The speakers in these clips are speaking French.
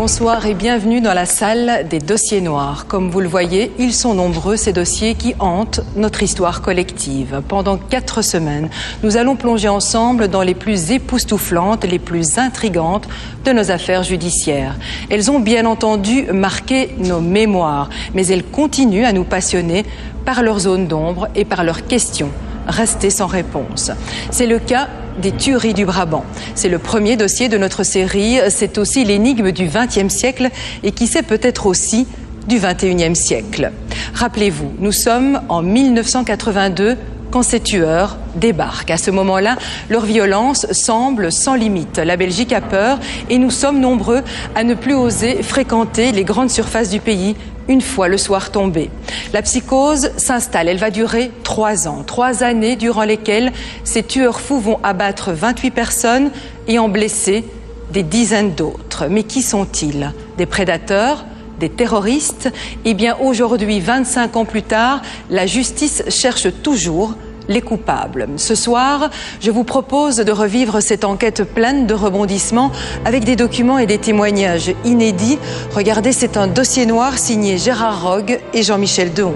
Bonsoir et bienvenue dans la salle des dossiers noirs. Comme vous le voyez, ils sont nombreux ces dossiers qui hantent notre histoire collective. Pendant 4 semaines, nous allons plonger ensemble dans les plus époustouflantes, les plus intrigantes de nos affaires judiciaires. Elles ont bien entendu marqué nos mémoires, mais elles continuent à nous passionner par leurs zones d'ombre et par leurs questions restées sans réponse. C'est le cas des tueries du Brabant. C'est le premier dossier de notre série. C'est aussi l'énigme du XXe siècle et qui sait peut-être aussi du XXIe siècle. Rappelez-vous, nous sommes en 1982 quand ces tueurs débarquent. À ce moment-là, leur violence semble sans limite. La Belgique a peur et nous sommes nombreux à ne plus oser fréquenter les grandes surfaces du pays une fois le soir tombé. La psychose s'installe. Elle va durer 3 ans. 3 années durant lesquelles ces tueurs fous vont abattre 28 personnes et en blesser des dizaines d'autres. Mais qui sont-ils? Des prédateurs? Des terroristes? Eh bien, aujourd'hui, 25 ans plus tard, la justice cherche toujours les coupables. Ce soir, je vous propose de revivre cette enquête pleine de rebondissements avec des documents et des témoignages inédits. Regardez, c'est un dossier noir signé Gérard Rogue et Jean-Michel Dehon.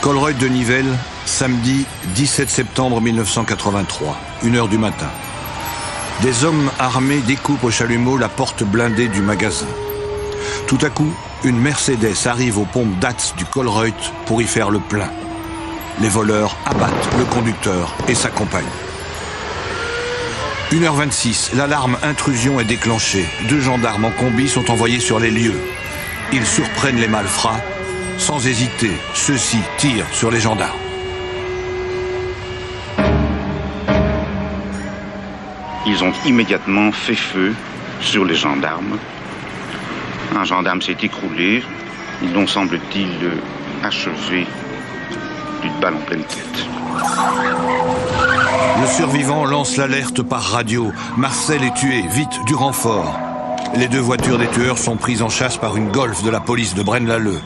Colreuil de Nivelles, samedi 17 septembre 1983, 1h du matin. Des hommes armés découpent au chalumeau la porte blindée du magasin. Tout à coup, une Mercedes arrive aux pompes d'Axe du Colreuil pour y faire le plein. Les voleurs abattent le conducteur et sa compagne. 1h26, l'alarme intrusion est déclenchée. 2 gendarmes en combi sont envoyés sur les lieux. Ils surprennent les malfrats. Sans hésiter, ceux-ci tirent sur les gendarmes. Ils ont immédiatement fait feu sur les gendarmes. Un gendarme s'est écroulé. Ils l'ont, semble-t-il, achevé d'une balle en pleine tête. Le survivant lance l'alerte par radio. Marcel est tué, vite, du renfort. Les 2 voitures des tueurs sont prises en chasse par une Golf de la police de Braine-l'Alleud.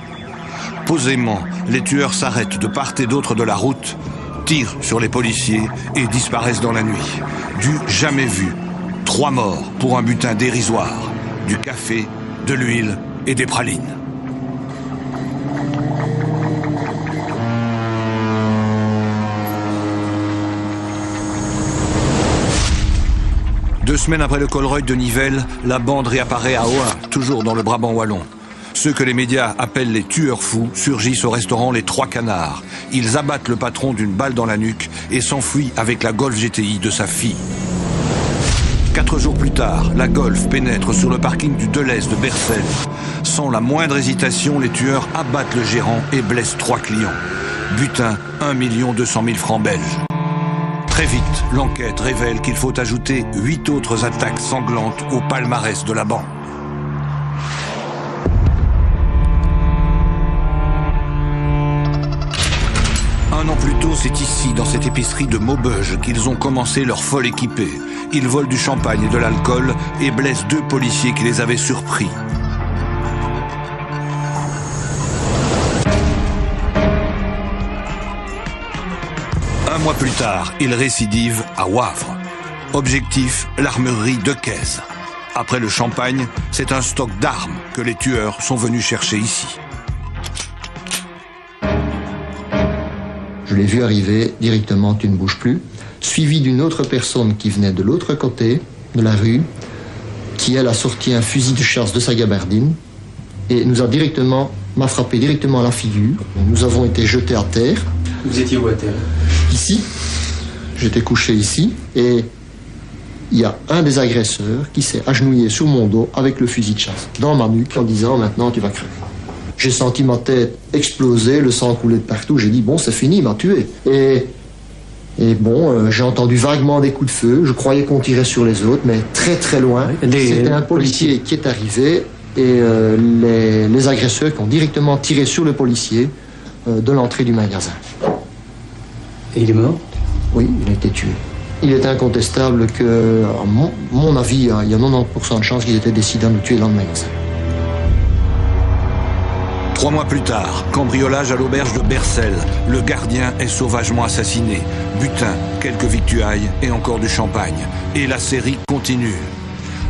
Posément, les tueurs s'arrêtent de part et d'autre de la route, tirent sur les policiers et disparaissent dans la nuit. Du jamais vu. 3 morts pour un butin dérisoire. Du café, de l'huile et des pralines. Deux semaines après le Colreuil de Nivelles, la bande réapparaît à Ohain, toujours dans le Brabant wallon. Ceux que les médias appellent les tueurs fous surgissent au restaurant Les 3 Canards. Ils abattent le patron d'une balle dans la nuque et s'enfuient avec la Golf GTI de sa fille. 4 jours plus tard, la Golf pénètre sur le parking du Deleuze de Bercel. Sans la moindre hésitation, les tueurs abattent le gérant et blessent 3 clients. Butin, 1 200 000 francs belges. Très vite, l'enquête révèle qu'il faut ajouter 8 autres attaques sanglantes au palmarès de la bande. Un an plus tôt, c'est ici, dans cette épicerie de Maubeuge, qu'ils ont commencé leur folle équipée. Ils volent du champagne et de l'alcool et blessent 2 policiers qui les avaient surpris. Un mois plus tard, ils récidivent à Wavre. Objectif, l'armurerie de Caise. Après le champagne, c'est un stock d'armes que les tueurs sont venus chercher ici. Je l'ai vu arriver directement, tu ne bouges plus, suivi d'une autre personne qui venait de l'autre côté de la rue, qui elle a sorti un fusil de chasse de sa gabardine et m'a frappé directement à la figure. Nous avons été jetés à terre. Vous étiez où à terre? Ici. J'étais couché ici et il y a un des agresseurs qui s'est agenouillé sur mon dos avec le fusil de chasse dans ma nuque en disant « Maintenant tu vas crever ». J'ai senti ma tête exploser, le sang couler de partout. J'ai dit, bon, c'est fini, il m'a tué. Et bon, j'ai entendu vaguement des coups de feu. Je croyais qu'on tirait sur les autres, mais très très loin. C'était un policier qui est arrivé et les agresseurs qui ont directement tiré sur le policier de l'entrée du magasin. Et il est mort? Oui, il a été tué. Il est incontestable que, à mon avis, il y a 90% de chances qu'ils étaient décidés de nous tuer dans le magasin. 3 mois plus tard, cambriolage à l'auberge de Bercel. Le gardien est sauvagement assassiné. Butin, quelques victuailles et encore du champagne. Et la série continue.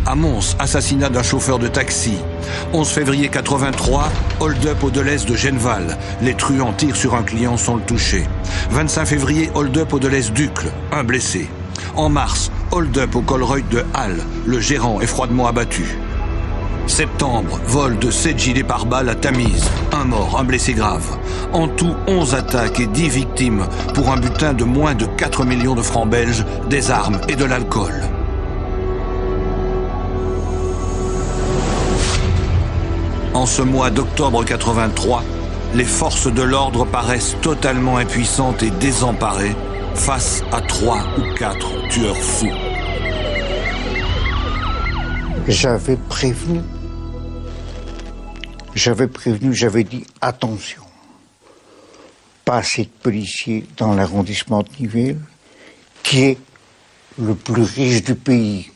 À Mons, assassinat d'un chauffeur de taxi. 11 février 83, hold-up au Deleuze de Genneval. Les truands tirent sur un client sans le toucher. 25 février, hold-up au Deleuze d'Uccle. Un blessé. En mars, hold-up au Colruyt de Halle. Le gérant est froidement abattu. Septembre, vol de 7 gilets pare-balles à Tamise. Un mort, un blessé grave. En tout, 11 attaques et 10 victimes pour un butin de moins de 4 millions de francs belges, des armes et de l'alcool. En ce mois d'octobre 83, les forces de l'ordre paraissent totalement impuissantes et désemparées face à 3 ou 4 tueurs fous. J'avais prévenu, j'avais dit attention. Pas assez de policiers dans l'arrondissement de Nivelles, qui est le plus riche du pays,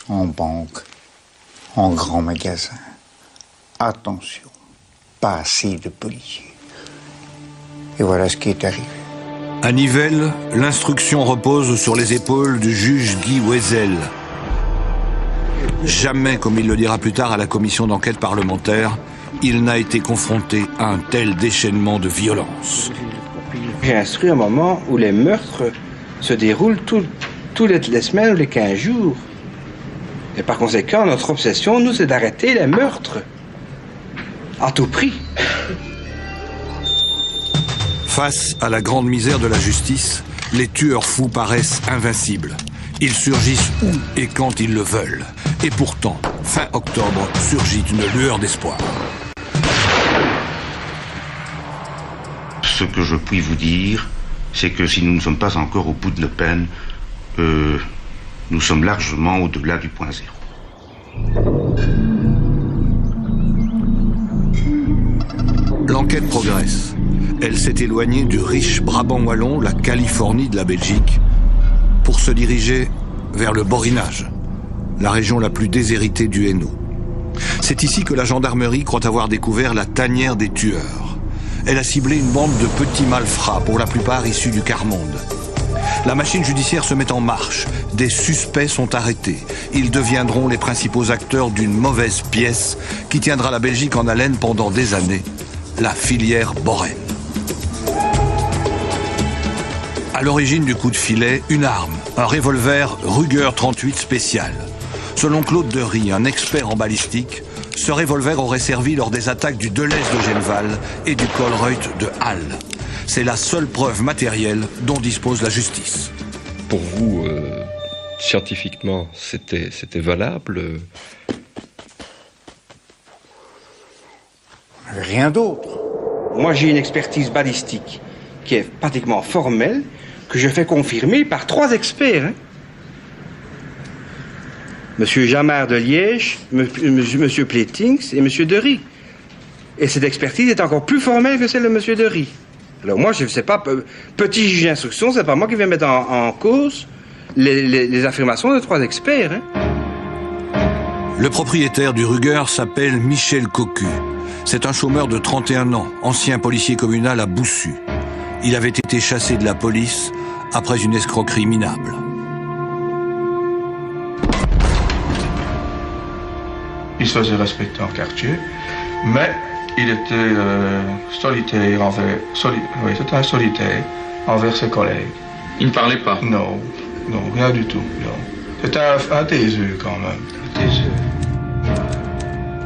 en banque, en grands magasins. Attention, pas assez de policiers. Et voilà ce qui est arrivé. À Nivelles, l'instruction repose sur les épaules du juge Guy Wesel. Jamais, comme il le dira plus tard à la commission d'enquête parlementaire, il n'a été confronté à un tel déchaînement de violence. J'ai instruit un moment où les meurtres se déroulent tous les semaines ou les 15 jours. Et par conséquent, notre obsession, nous, c'est d'arrêter les meurtres. À tout prix. Face à la grande misère de la justice, les tueurs fous paraissent invincibles. Ils surgissent où et quand ils le veulent. Et pourtant, fin octobre, surgit une lueur d'espoir. Ce que je puis vous dire, c'est que si nous ne sommes pas encore au bout de la peine, nous sommes largement au-delà du point zéro. L'enquête progresse. Elle s'est éloignée du riche Brabant wallon, la Californie de la Belgique, pour se diriger vers le Borinage, la région la plus déshéritée du Hainaut. C'est ici que la gendarmerie croit avoir découvert la tanière des tueurs. Elle a ciblé une bande de petits malfrats, pour la plupart issus du quart-monde. La machine judiciaire se met en marche. Des suspects sont arrêtés. Ils deviendront les principaux acteurs d'une mauvaise pièce qui tiendra la Belgique en haleine pendant des années. La filière Boren. À l'origine du coup de filet, une arme, un revolver Ruger 38 spécial. Selon Claude Dery, un expert en balistique, ce revolver aurait servi lors des attaques du Deleuze de Genneval et du Colruyt de Halle. C'est la seule preuve matérielle dont dispose la justice. Pour vous, scientifiquement, c'était valable? Rien d'autre. Moi, j'ai une expertise balistique qui est pratiquement formelle, que je fais confirmer par 3 experts. Hein. Monsieur Jamard de Liège, Monsieur Plétings et Monsieur Dery. Et cette expertise est encore plus formelle que celle de Monsieur Dery. Alors moi, je ne sais pas, petit juge d'instruction, c'est pas moi qui vais mettre en cause les affirmations de 3 experts. Hein. Le propriétaire du Ruger s'appelle Michel Cocu. C'est un chômeur de 31 ans, ancien policier communal à Boussu. Il avait été chassé de la police après une escroquerie minable. Il se faisait respecter en quartier, mais il était solitaire envers... oui, c'était un solitaire envers ses collègues. Il ne parlait pas? Non, rien du tout, non. C'était un taiseux quand même, un taiseux.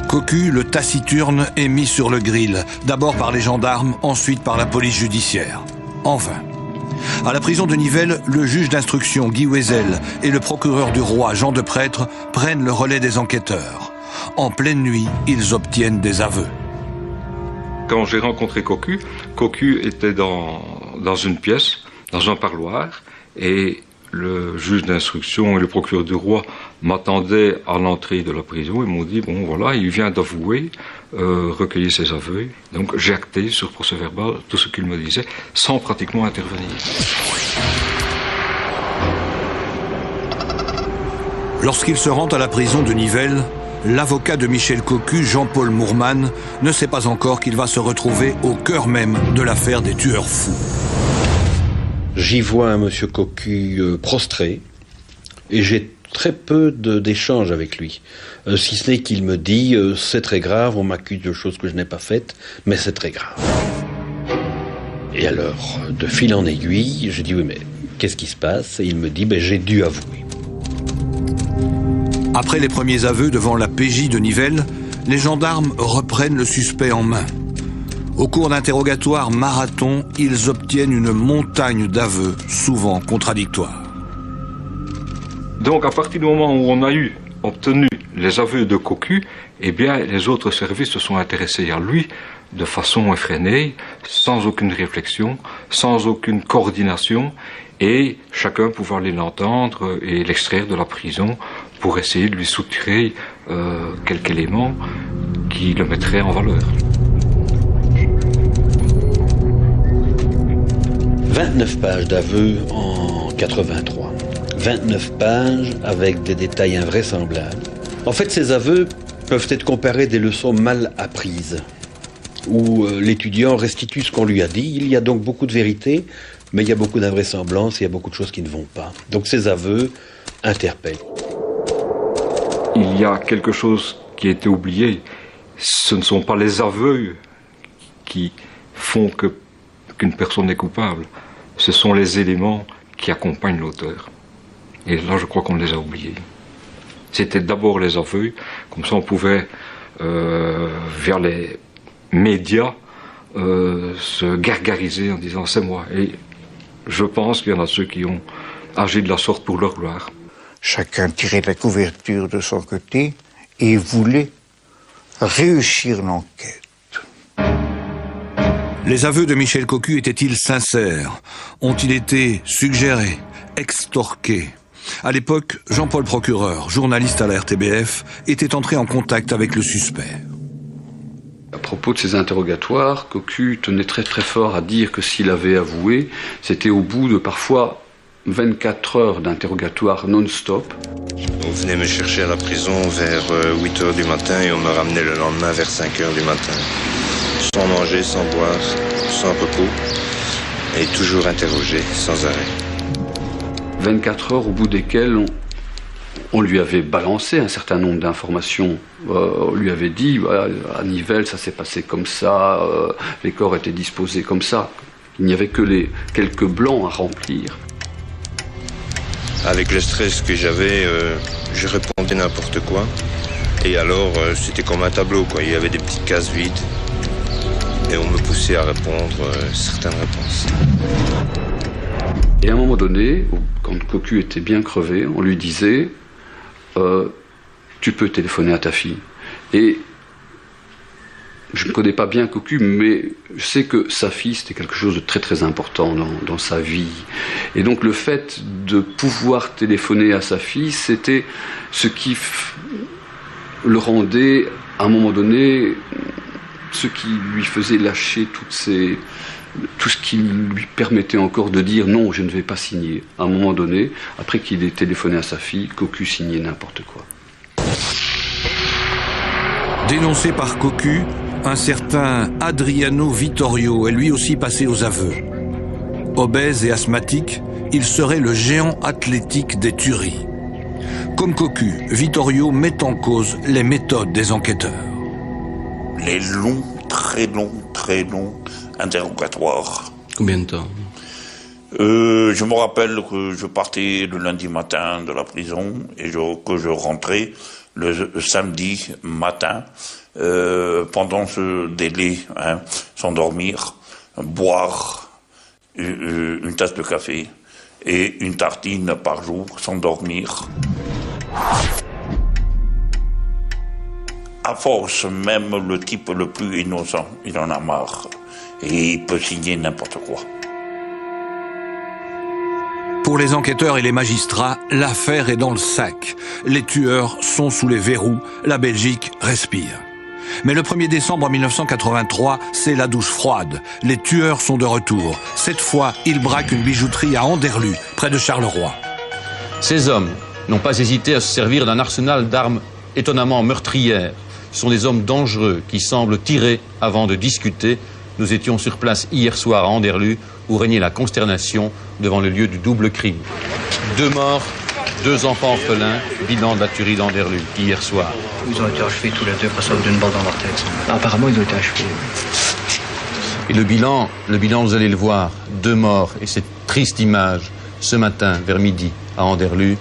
Cocu, le taciturne, est mis sur le grill, d'abord par les gendarmes, ensuite par la police judiciaire. En vain. À la prison de Nivelles, le juge d'instruction Guy Wesel et le procureur du roi Jean Deprêtre prennent le relais des enquêteurs. En pleine nuit, ils obtiennent des aveux. Quand j'ai rencontré Cocu, Cocu était dans une pièce, dans un parloir, et le juge d'instruction et le procureur du roi m'attendaient à l'entrée de la prison et m'ont dit, bon voilà, il vient d'avouer, recueillir ses aveux. Donc j'ai acté sur procès verbal tout ce qu'il me disait, sans pratiquement intervenir. Lorsqu'il se rend à la prison de Nivelles, l'avocat de Michel Cocu, Jean-Paul Mourman, ne sait pas encore qu'il va se retrouver au cœur même de l'affaire des tueurs fous. J'y vois un monsieur Cocu prostré, et j'ai très peu d'échanges avec lui. Si ce n'est qu'il me dit « c'est très grave, on m'accuse de choses que je n'ai pas faites, mais c'est très grave ». Et alors, de fil en aiguille, je dis « oui, mais qu'est-ce qui se passe ?» Et il me dit « j'ai dû avouer ». Après les premiers aveux devant la PJ de Nivelles, les gendarmes reprennent le suspect en main. Au cours d'interrogatoires marathon, ils obtiennent une montagne d'aveux, souvent contradictoires. Donc à partir du moment où on a obtenu les aveux de Cocu, eh bien les autres services se sont intéressés à lui de façon effrénée, sans aucune réflexion, sans aucune coordination, et chacun pouvait aller l'entendre et l'extraire de la prison pour essayer de lui soutirer quelques éléments qui le mettraient en valeur. 29 pages d'aveux en 83. 29 pages avec des détails invraisemblables. En fait, ces aveux peuvent être comparés des leçons mal apprises, où l'étudiant restitue ce qu'on lui a dit. Il y a donc beaucoup de vérité, mais il y a beaucoup d'invraisemblances, il y a beaucoup de choses qui ne vont pas. Donc ces aveux interpellent. Il y a quelque chose qui a été oublié. Ce ne sont pas les aveux qui font qu'une personne est coupable. Ce sont les éléments qui accompagnent l'auteur. Et là, je crois qu'on les a oubliés. C'était d'abord les aveux, comme ça on pouvait, vers les médias, se gargariser en disant « c'est moi ». Et je pense qu'il y en a ceux qui ont agi de la sorte pour leur gloire. Chacun tirait la couverture de son côté et voulait réussir l'enquête. Les aveux de Michel Cocu étaient-ils sincères? Ont-ils été suggérés, extorqués? À l'époque, Jean-Paul Procureur, journaliste à la RTBF, était entré en contact avec le suspect. À propos de ces interrogatoires, Cocu tenait très très fort à dire que s'il avait avoué, c'était au bout de parfois 24 heures d'interrogatoire non-stop. On venait me chercher à la prison vers 8 h du matin et on me ramenait le lendemain vers 5 h du matin. Sans manger, sans boire, sans repos, et toujours interrogé, sans arrêt. 24 heures au bout desquelles on lui avait balancé un certain nombre d'informations. On lui avait dit, à Nivelles, ça s'est passé comme ça, les corps étaient disposés comme ça. Il n'y avait que les quelques blancs à remplir. Avec le stress que j'avais, je répondais n'importe quoi. Et alors, c'était comme un tableau, quoi. Il y avait des petites cases vides. Et on me poussait à répondre certaines réponses. Et à un moment donné, quand Cocu était bien crevé, on lui disait tu peux téléphoner à ta fille. Et je ne connais pas bien Cocu, mais je sais que sa fille, c'était quelque chose de très très important dans sa vie. Et donc le fait de pouvoir téléphoner à sa fille, c'était ce qui le rendait, à un moment donné, ce qui lui faisait lâcher tout ce qui lui permettait encore de dire non, je ne vais pas signer. À un moment donné, après qu'il ait téléphoné à sa fille, Cocu signait n'importe quoi. Dénoncé par Cocu, un certain Adriano Vittorio est lui aussi passé aux aveux. Obèse et asthmatique, il serait le géant athlétique des tueries. Comme Cocu, Vittorio met en cause les méthodes des enquêteurs. Les longs, très longs interrogatoires. Combien de temps? Je me rappelle que je partais le lundi matin de la prison et que je rentrais le samedi matin. Pendant ce délai, sans dormir, boire une tasse de café et une tartine par jour sans dormir. À force, même le type le plus innocent, il en a marre. Et il peut signer n'importe quoi. Pour les enquêteurs et les magistrats, l'affaire est dans le sac. Les tueurs sont sous les verrous, la Belgique respire. Mais le 1er décembre 1983, c'est la douche froide. Les tueurs sont de retour. Cette fois, ils braquent une bijouterie à Anderlues, près de Charleroi. Ces hommes n'ont pas hésité à se servir d'un arsenal d'armes étonnamment meurtrières. Ce sont des hommes dangereux qui semblent tirer avant de discuter. Nous étions sur place hier soir à Anderlu, où régnait la consternation devant le lieu du double crime. 2 morts, 2 enfants orphelins, bilan de la tuerie d'Anderlu, hier soir. Ils ont été achevés tous les deux parce d'une balle dans leur tête. Apparemment, ils ont été achevés. Et le bilan, vous allez le voir, 2 morts. Et cette triste image, ce matin, vers midi, à Anderlu,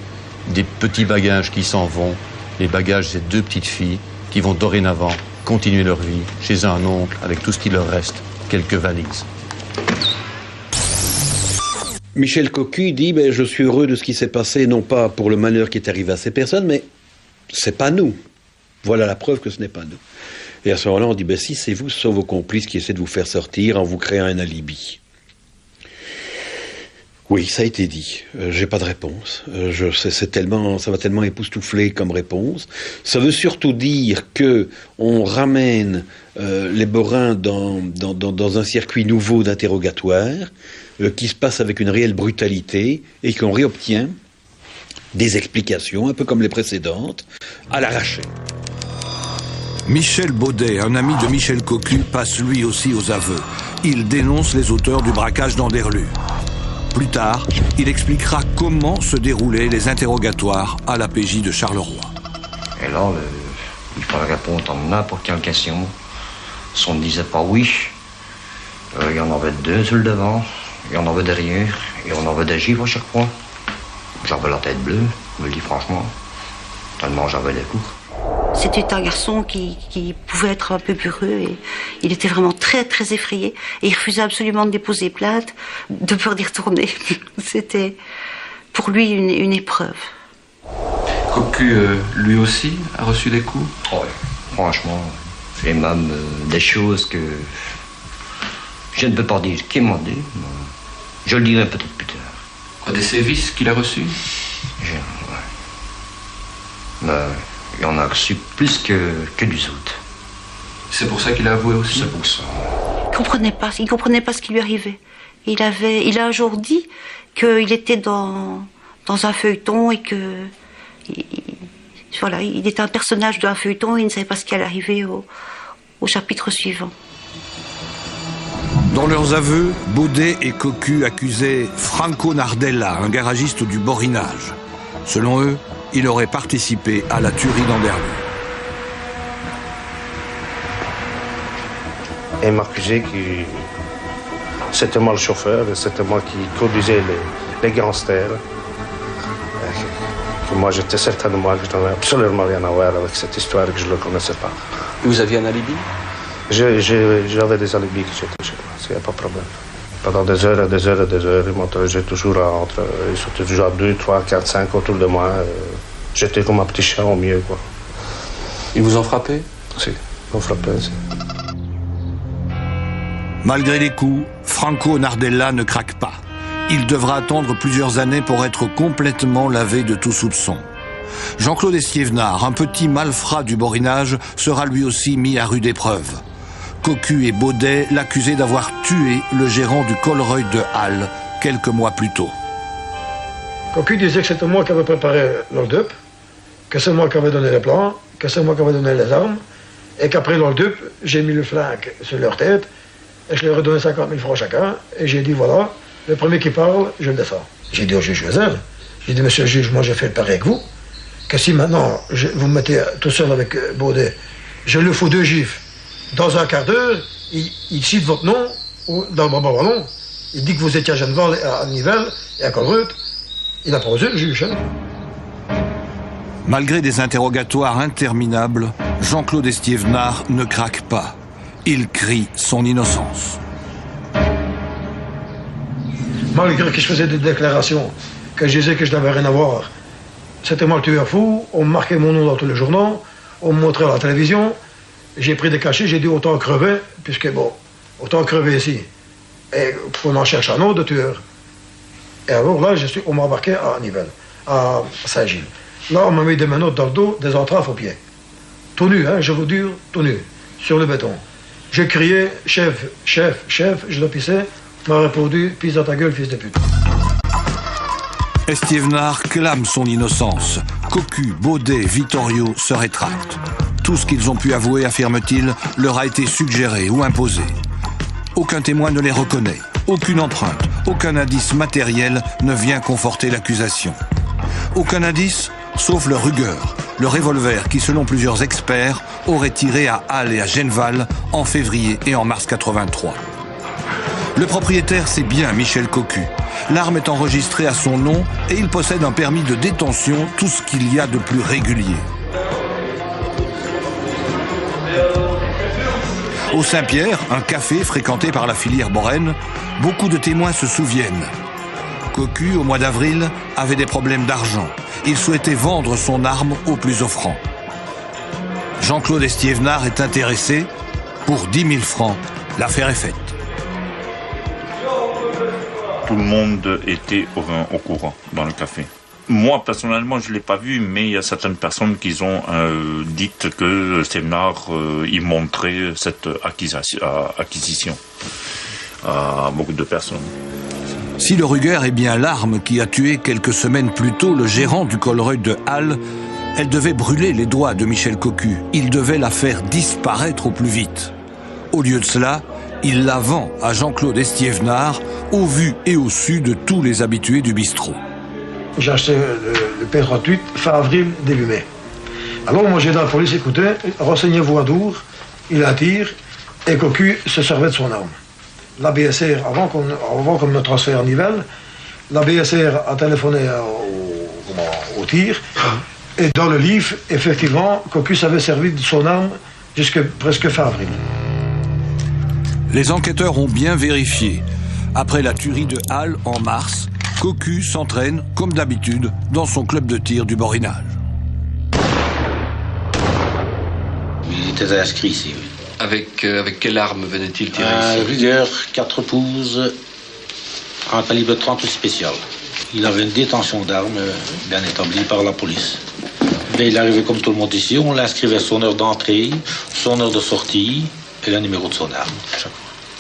des petits bagages qui s'en vont, les bagages de ces 2 petites filles qui vont dorénavant continuer leur vie chez un oncle avec tout ce qui leur reste, quelques valises. Michel Cocu dit « Je suis heureux de ce qui s'est passé, non pas pour le malheur qui est arrivé à ces personnes, mais c'est pas nous. Voilà la preuve que ce n'est pas nous. » Et à ce moment-là, on dit « Si, c'est vous, ce sont vos complices qui essaient de vous faire sortir en vous créant un alibi. » Oui, ça a été dit. J'ai pas de réponse. Ça va tellement époustoufler comme réponse. Ça veut surtout dire que on ramène les Borins dans un circuit nouveau d'interrogatoire qui se passe avec une réelle brutalité et qu'on réobtient des explications, un peu comme les précédentes, à l'arraché. Michel Baudet, un ami de Michel Cocu, passe lui aussi aux aveux. Il dénonce les auteurs du braquage d'Anderlu. Plus tard, il expliquera comment se déroulaient les interrogatoires à la PJ de Charleroi. Et là, il fallait répondre à n'importe quelle question. Si on ne disait pas oui, il y en avait 2 sur le devant, il y en avait derrière, et on avait des gifles à chaque fois. J'avais la tête bleue, je me le dis franchement, tellement j'avais les coups. C'était un garçon qui pouvait être un peu peureux et il était vraiment très très effrayé et il refusait absolument de déposer plainte de peur d'y retourner. C'était pour lui une épreuve. Cocu, lui aussi, a reçu des coups? Oui, franchement, et même des choses que je ne peux pas dire qui m'ont dit, mais je le dirai peut-être plus tard. Des sévices qu'il a reçus? Ouais. Mais il en a reçu plus que du autres. C'est pour ça qu'il a avoué aussi? C'est pour ça. Il comprenait pas ce qui lui arrivait. Il a un jour dit qu'il était dans un feuilleton et que il était un personnage d'un feuilleton et il ne savait pas ce qui allait arriver au chapitre suivant. Dans leurs aveux, Baudet et Cocu accusaient Franco Nardella, un garagiste du Borinage. Selon eux, il aurait participé à la tuerie d'Anderlu. Il m'a accusé que c'était moi le chauffeur, c'était moi qui conduisais les gangsters. Que moi j'étais certainement que je n'avais absolument rien à voir avec cette histoire, que je ne le connaissais pas. Et vous aviez un alibi? J'avais des alibis qui étaient chez moi, il n'y a pas de problème. Pendant des heures et des heures et des heures, ils m'interrogeaient toujours ils sont toujours à 2, 3, 4, 5 autour de moi. J'étais comme un petit chien au mieux, quoi. Ils vous ont frappé? Si, ils m'ont frappé, si. Malgré les coups, Franco Nardella ne craque pas. Il devra attendre plusieurs années pour être complètement lavé de tout soupçon. Jean-Claude Estiévenard, un petit malfrat du Borinage, sera lui aussi mis à rude épreuve. Cocu et Baudet l'accusaient d'avoir tué le gérant du Colreuil de Halle quelques mois plus tôt. Cocu disait que c'était moi qui avais préparé l'hold-up, que c'est moi qui avais donné les plans, que c'est moi qui avais donné les armes, et qu'après l'hold-up, j'ai mis le flingue sur leur tête, et je leur ai donné 50 000 francs chacun, et j'ai dit voilà, le premier qui parle, je le défends. J'ai dit au juge Joseph, j'ai dit monsieur le juge, moi j'ai fait le pareil que vous, que si maintenant vous me mettez tout seul avec Baudet, je lui fous 2 gifles. Dans un quart d'heure, il cite votre nom dans le Brabant Wallon. Il dit que vous étiez à Genneval, à Nivelles et à Colreuth. Il n'a pas osé, le juge. Malgré des interrogatoires interminables, Jean-Claude Estiévenard ne craque pas. Il crie son innocence. Malgré que je faisais des déclarations, que je disais que je n'avais rien à voir, c'était moi le tueur fou, on me marquait mon nom dans tous les journaux, on me montrait à la télévision. J'ai pris des cachets, j'ai dit autant crever, puisque bon, autant crever ici. Et on en cherche un autre de tueur. Et alors là, on m'a embarqué à Nivelles, à Saint-Gilles. Là, on m'a mis des menottes dans le dos, des entraves aux pieds. Tout nu, hein, je vous dis, tout nu, sur le béton. J'ai crié, chef, chef, chef, je le pissais, m'a répondu, pisse dans ta gueule, fils de pute. Estiévenard clame son innocence. Cocu, Baudet, Vittorio se rétractent. Tout ce qu'ils ont pu avouer, affirment-ils, leur a été suggéré ou imposé. Aucun témoin ne les reconnaît, aucune empreinte, aucun indice matériel ne vient conforter l'accusation. Aucun indice, sauf le Ruger, le revolver qui, selon plusieurs experts, aurait tiré à Halle et à Genval en février et en mars 83. Le propriétaire, c'est bien Michel Cocu. L'arme est enregistrée à son nom et il possède un permis de détention, tout ce qu'il y a de plus régulier. Au Saint-Pierre, un café fréquenté par la filière Borène, beaucoup de témoins se souviennent. Cocu, au mois d'avril, avait des problèmes d'argent. Il souhaitait vendre son arme au plus offrant. Jean-Claude Estiévenard est intéressé. Pour 10 000 francs, l'affaire est faite. Tout le monde était au courant dans le café. Moi, personnellement, je ne l'ai pas vu, mais il y a certaines personnes qui ont dit que Estiévenard y montrait cette acquisition à beaucoup de personnes. Si le Ruger est bien l'arme qui a tué quelques semaines plus tôt le gérant du Colruyt de Halle, elle devait brûler les doigts de Michel Cocu. Il devait la faire disparaître au plus vite. Au lieu de cela, il la vend à Jean-Claude Estiévenard, au vu et au su de tous les habitués du bistrot. J'ai acheté le P38 fin avril, début mai. Alors moi j'ai dit à la police, écoutez, renseignez-vous à Dour, il attire, et Cocu se servait de son arme. La BSR, avant qu'on me transfère à Nivelles, la BSR a téléphoné au tir, et dans le livre, effectivement, Cocu s'avait servi de son arme jusqu'à presque fin avril. Les enquêteurs ont bien vérifié. Après la tuerie de Halle en mars, Cocu s'entraîne, comme d'habitude, dans son club de tir du Borinage. Il était inscrit ici, oui. Avec quelle arme venait-il tirer un ici? Ruger 4 pouces, en calibre 38 spécial. Il avait une détention d'armes bien établie par la police. Mais il arrivait comme tout le monde ici, on l'inscrivait son heure d'entrée, son heure de sortie et le numéro de son arme.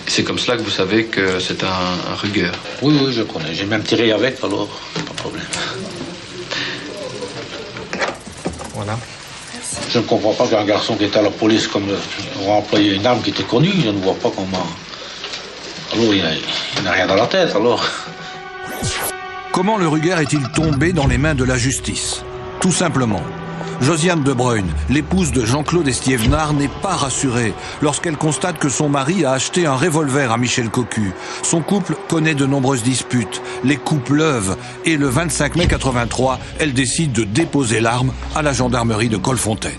C'est comme cela que vous savez que c'est un Ruger? Oui, oui, je connais. J'ai même tiré avec, alors pas de problème. Voilà. Je ne comprends pas qu'un garçon qui était à la police comme aura employé une arme qui était connue. Je ne vois pas comment... Alors, il n'a rien dans la tête, alors... Comment le Ruger est-il tombé dans les mains de la justice? Tout simplement. Josiane de Bruyne, l'épouse de Jean-Claude Estiévenard, n'est pas rassurée lorsqu'elle constate que son mari a acheté un revolver à Michel Cocu. Son couple connaît de nombreuses disputes, les coups pleuvent et le 25 mai 83, elle décide de déposer l'arme à la gendarmerie de Colfontaine.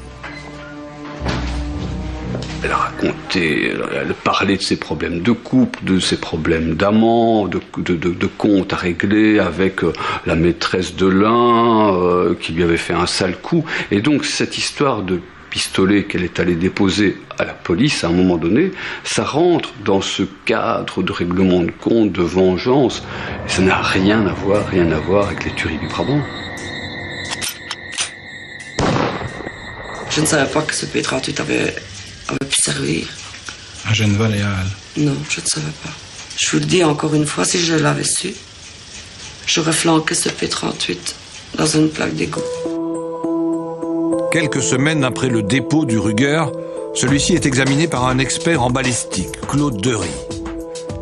Elle a raconté, elle parlait de ses problèmes de couple, de ses problèmes d'amant, de comptes à régler avec la maîtresse de l'un qui lui avait fait un sale coup. Et donc cette histoire de pistolet qu'elle est allée déposer à la police à un moment donné, ça rentre dans ce cadre de règlement de compte, de vengeance. Et ça n'a rien à voir avec les tueries du Brabant. Je ne savais pas que ce P38 avait pu servir. À Genval et à Halle? Non, je ne savais pas. Je vous le dis encore une fois, si je l'avais su, j'aurais flanqué ce P38 dans une plaque d'égout. Quelques semaines après le dépôt du Ruger, celui-ci est examiné par un expert en balistique, Claude Dery.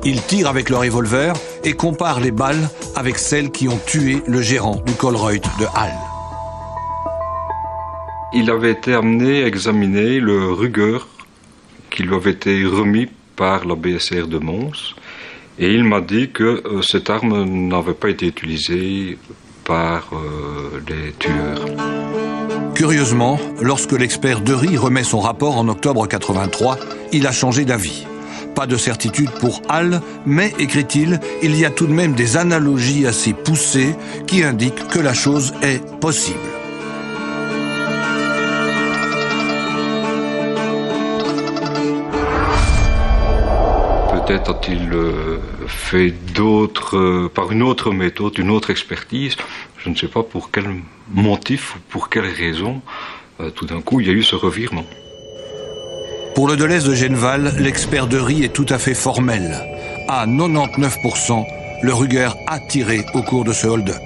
Il tire avec le revolver et compare les balles avec celles qui ont tué le gérant du Colruyt de Halle. Il avait été amené à examiner le Ruger qui lui avait été remis par la BSR de Mons. Et il m'a dit que cette arme n'avait pas été utilisée par les tueurs. Curieusement, lorsque l'expert Dery remet son rapport en octobre 83, il a changé d'avis. Pas de certitude pour Halle, mais, écrit-il, il y a tout de même des analogies assez poussées qui indiquent que la chose est possible. Peut-être a-t-il fait par une autre méthode, une autre expertise. Je ne sais pas pour quel motif ou pour quelle raison, tout d'un coup, il y a eu ce revirement. Pour le Deleuze de Genval, l'expert Dery est tout à fait formel. À 99%, le Ruger a tiré au cours de ce hold-up.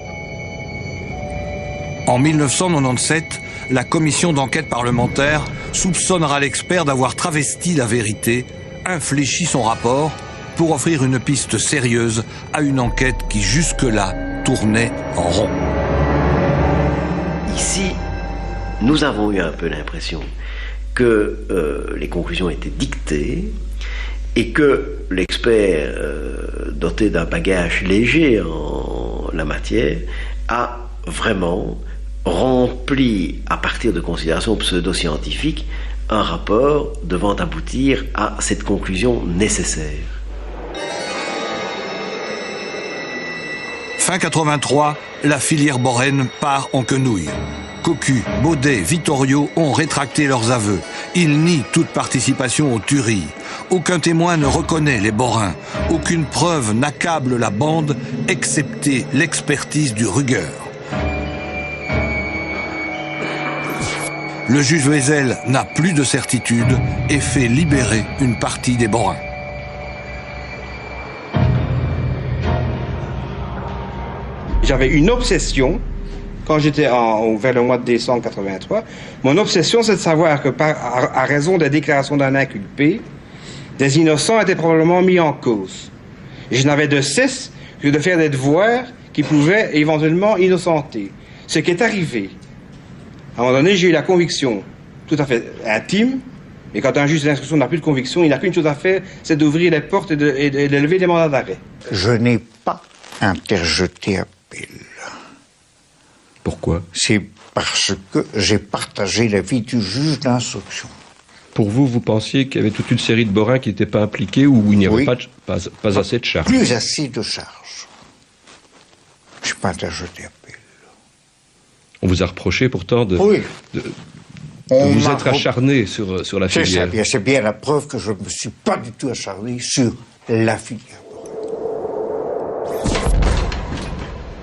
En 1997, la commission d'enquête parlementaire soupçonnera l'expert d'avoir travesti la vérité, infléchi son rapport pour offrir une piste sérieuse à une enquête qui jusque-là tournait en rond. Ici, nous avons eu un peu l'impression que les conclusions étaient dictées et que l'expert, doté d'un bagage léger en la matière, a vraiment rempli, à partir de considérations pseudo-scientifiques, un rapport devant aboutir à cette conclusion nécessaire. Fin 83, la filière Borène part en quenouille. Cocu, Baudet, Vittorio ont rétracté leurs aveux. Ils nient toute participation aux tueries. Aucun témoin ne reconnaît les Borins. Aucune preuve n'accable la bande, excepté l'expertise du Ruger. Le juge Wesel n'a plus de certitude et fait libérer une partie des Borins. J'avais une obsession, quand j'étais vers le mois de décembre 83, mon obsession c'est de savoir que à raison des déclarations d'un inculpé, des innocents étaient probablement mis en cause. Et je n'avais de cesse que de faire des devoirs qui pouvaient éventuellement innocenter. Ce qui est arrivé. À un moment donné, j'ai eu la conviction tout à fait intime, mais quand un juge d'instruction n'a plus de conviction, il n'a qu'une chose à faire, c'est d'ouvrir les portes et de lever les mandats d'arrêt. Je n'ai pas interjeté appel. Pourquoi? C'est parce que j'ai partagé l'avis du juge d'instruction. Pour vous, vous pensiez qu'il y avait toute une série de Borins qui n'étaient pas impliqués ou il n'y avait pas assez de charges? Plus assez de charges. Je n'ai pas interjeté appel. On vous a reproché pourtant de vous être acharné sur la filière. C'est bien la preuve que je ne me suis pas du tout acharné sur la filière.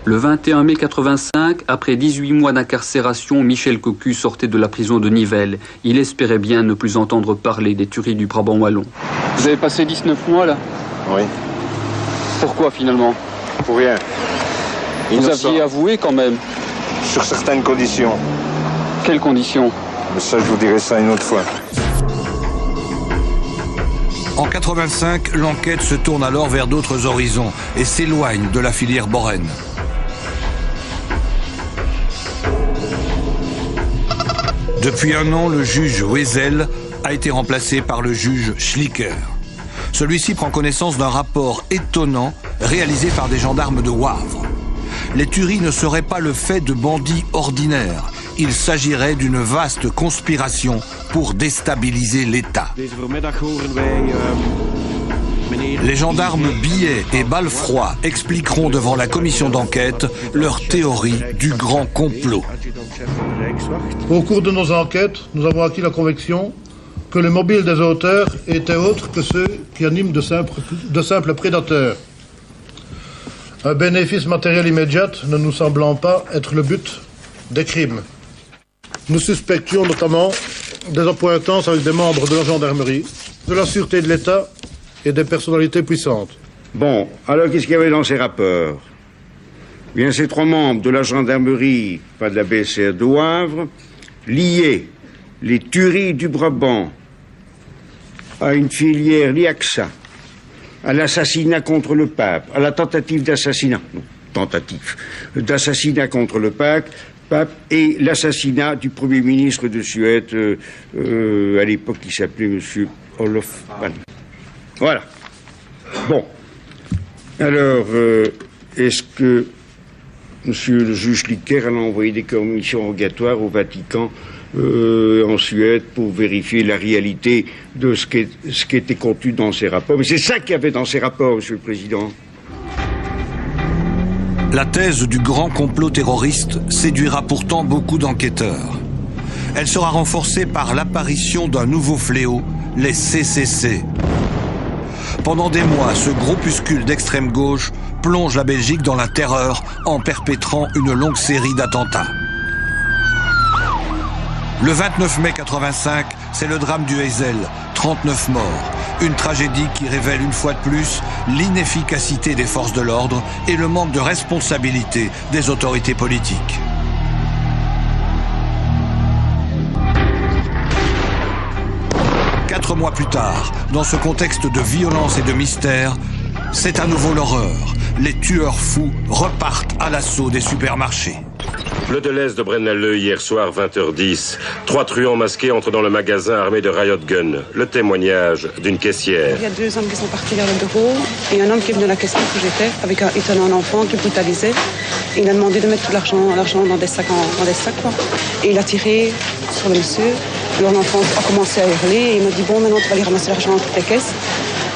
Le 21 mai 85, après 18 mois d'incarcération, Michel Cocu sortait de la prison de Nivelles. Il espérait bien ne plus entendre parler des tueries du Brabant wallon. Vous avez passé 19 mois là? Oui. Pourquoi finalement? Pour rien. Vous aviez avoué quand même? Sur certaines conditions. Quelles conditions? Mais ça, je vous dirai ça une autre fois. En 85, l'enquête se tourne alors vers d'autres horizons et s'éloigne de la filière Borène. Depuis un an, le juge Wesel a été remplacé par le juge Schlicker. Celui-ci prend connaissance d'un rapport étonnant réalisé par des gendarmes de Wavre. Les tueries ne seraient pas le fait de bandits ordinaires. Il s'agirait d'une vaste conspiration pour déstabiliser l'État. Les gendarmes Billet et Balfroy expliqueront devant la commission d'enquête leur théorie du grand complot. Au cours de nos enquêtes, nous avons acquis la conviction que les mobiles des auteurs étaient autres que ceux qui animent de simples prédateurs. Un bénéfice matériel immédiat ne nous semblant pas être le but des crimes. Nous suspections notamment des appointances avec des membres de la gendarmerie, de la sûreté de l'État et des personnalités puissantes. Bon, alors qu'est-ce qu'il y avait dans ces rapports? Bien, ces trois membres de la gendarmerie, pas de la BCR de Wavre, liaient les tueries du Brabant à une filière Liaxa, à l'assassinat contre le pape, à la tentative d'assassinat, d'assassinat contre le pape et l'assassinat du Premier ministre de Suède, à l'époque qui s'appelait M. Olof Palme. Voilà. Bon. Alors, est-ce que Monsieur le juge Licker a envoyé des commissions rogatoires au Vatican, en Suède, pour vérifier la réalité de ce qui était contenu dans ces rapports? Mais c'est ça qu'il y avait dans ces rapports, Monsieur le Président. La thèse du grand complot terroriste séduira pourtant beaucoup d'enquêteurs. Elle sera renforcée par l'apparition d'un nouveau fléau, les CCC. Pendant des mois, ce groupuscule d'extrême gauche plonge la Belgique dans la terreur en perpétrant une longue série d'attentats. Le 29 mai 85, c'est le drame du Heysel, 39 morts. Une tragédie qui révèle une fois de plus l'inefficacité des forces de l'ordre et le manque de responsabilité des autorités politiques. mois plus tard, dans ce contexte de violence et de mystère, c'est à nouveau l'horreur. Les tueurs fous repartent à l'assaut des supermarchés. Le Deleuze de Braine-l'Alleud, hier soir, 20h10. 3 truands masqués entrent dans le magasin armés de riot gun. Le témoignage d'une caissière. Il y a 2 hommes qui sont partis vers le bureau et un homme qui est venu à la caisse où j'étais avec un étonnant enfant qui brutalisait. Et il a demandé de mettre tout l'argent dans des sacs, quoi. Et il a tiré sur le monsieur. Alors l'enfant a commencé à hurler et il m'a dit bon, maintenant tu vas aller ramasser l'argent dans toutes les caisses.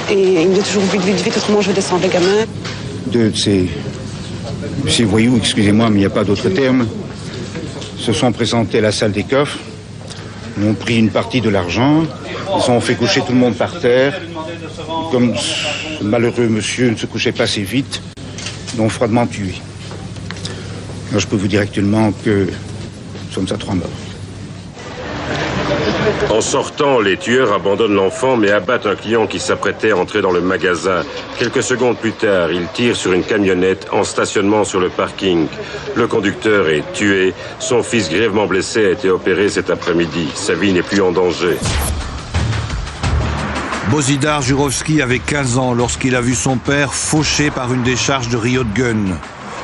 Et il me dit toujours vite, autrement je vais descendre les gamins. Deux de ces voyous, excusez-moi, mais il n'y a pas d'autre terme, se sont présentés à la salle des coffres, ont pris une partie de l'argent, ils ont fait coucher tout le monde par terre. Comme ce malheureux monsieur ne se couchait pas assez vite, ils l'ont froidement tué. Alors je peux vous dire actuellement que nous sommes à 3 morts. En sortant, les tueurs abandonnent l'enfant mais abattent un client qui s'apprêtait à entrer dans le magasin. Quelques secondes plus tard, ils tirent sur une camionnette en stationnement sur le parking. Le conducteur est tué. Son fils grièvement blessé a été opéré cet après-midi. Sa vie n'est plus en danger. Bozidar Jurovski avait 15 ans lorsqu'il a vu son père fauché par une décharge de riot gun.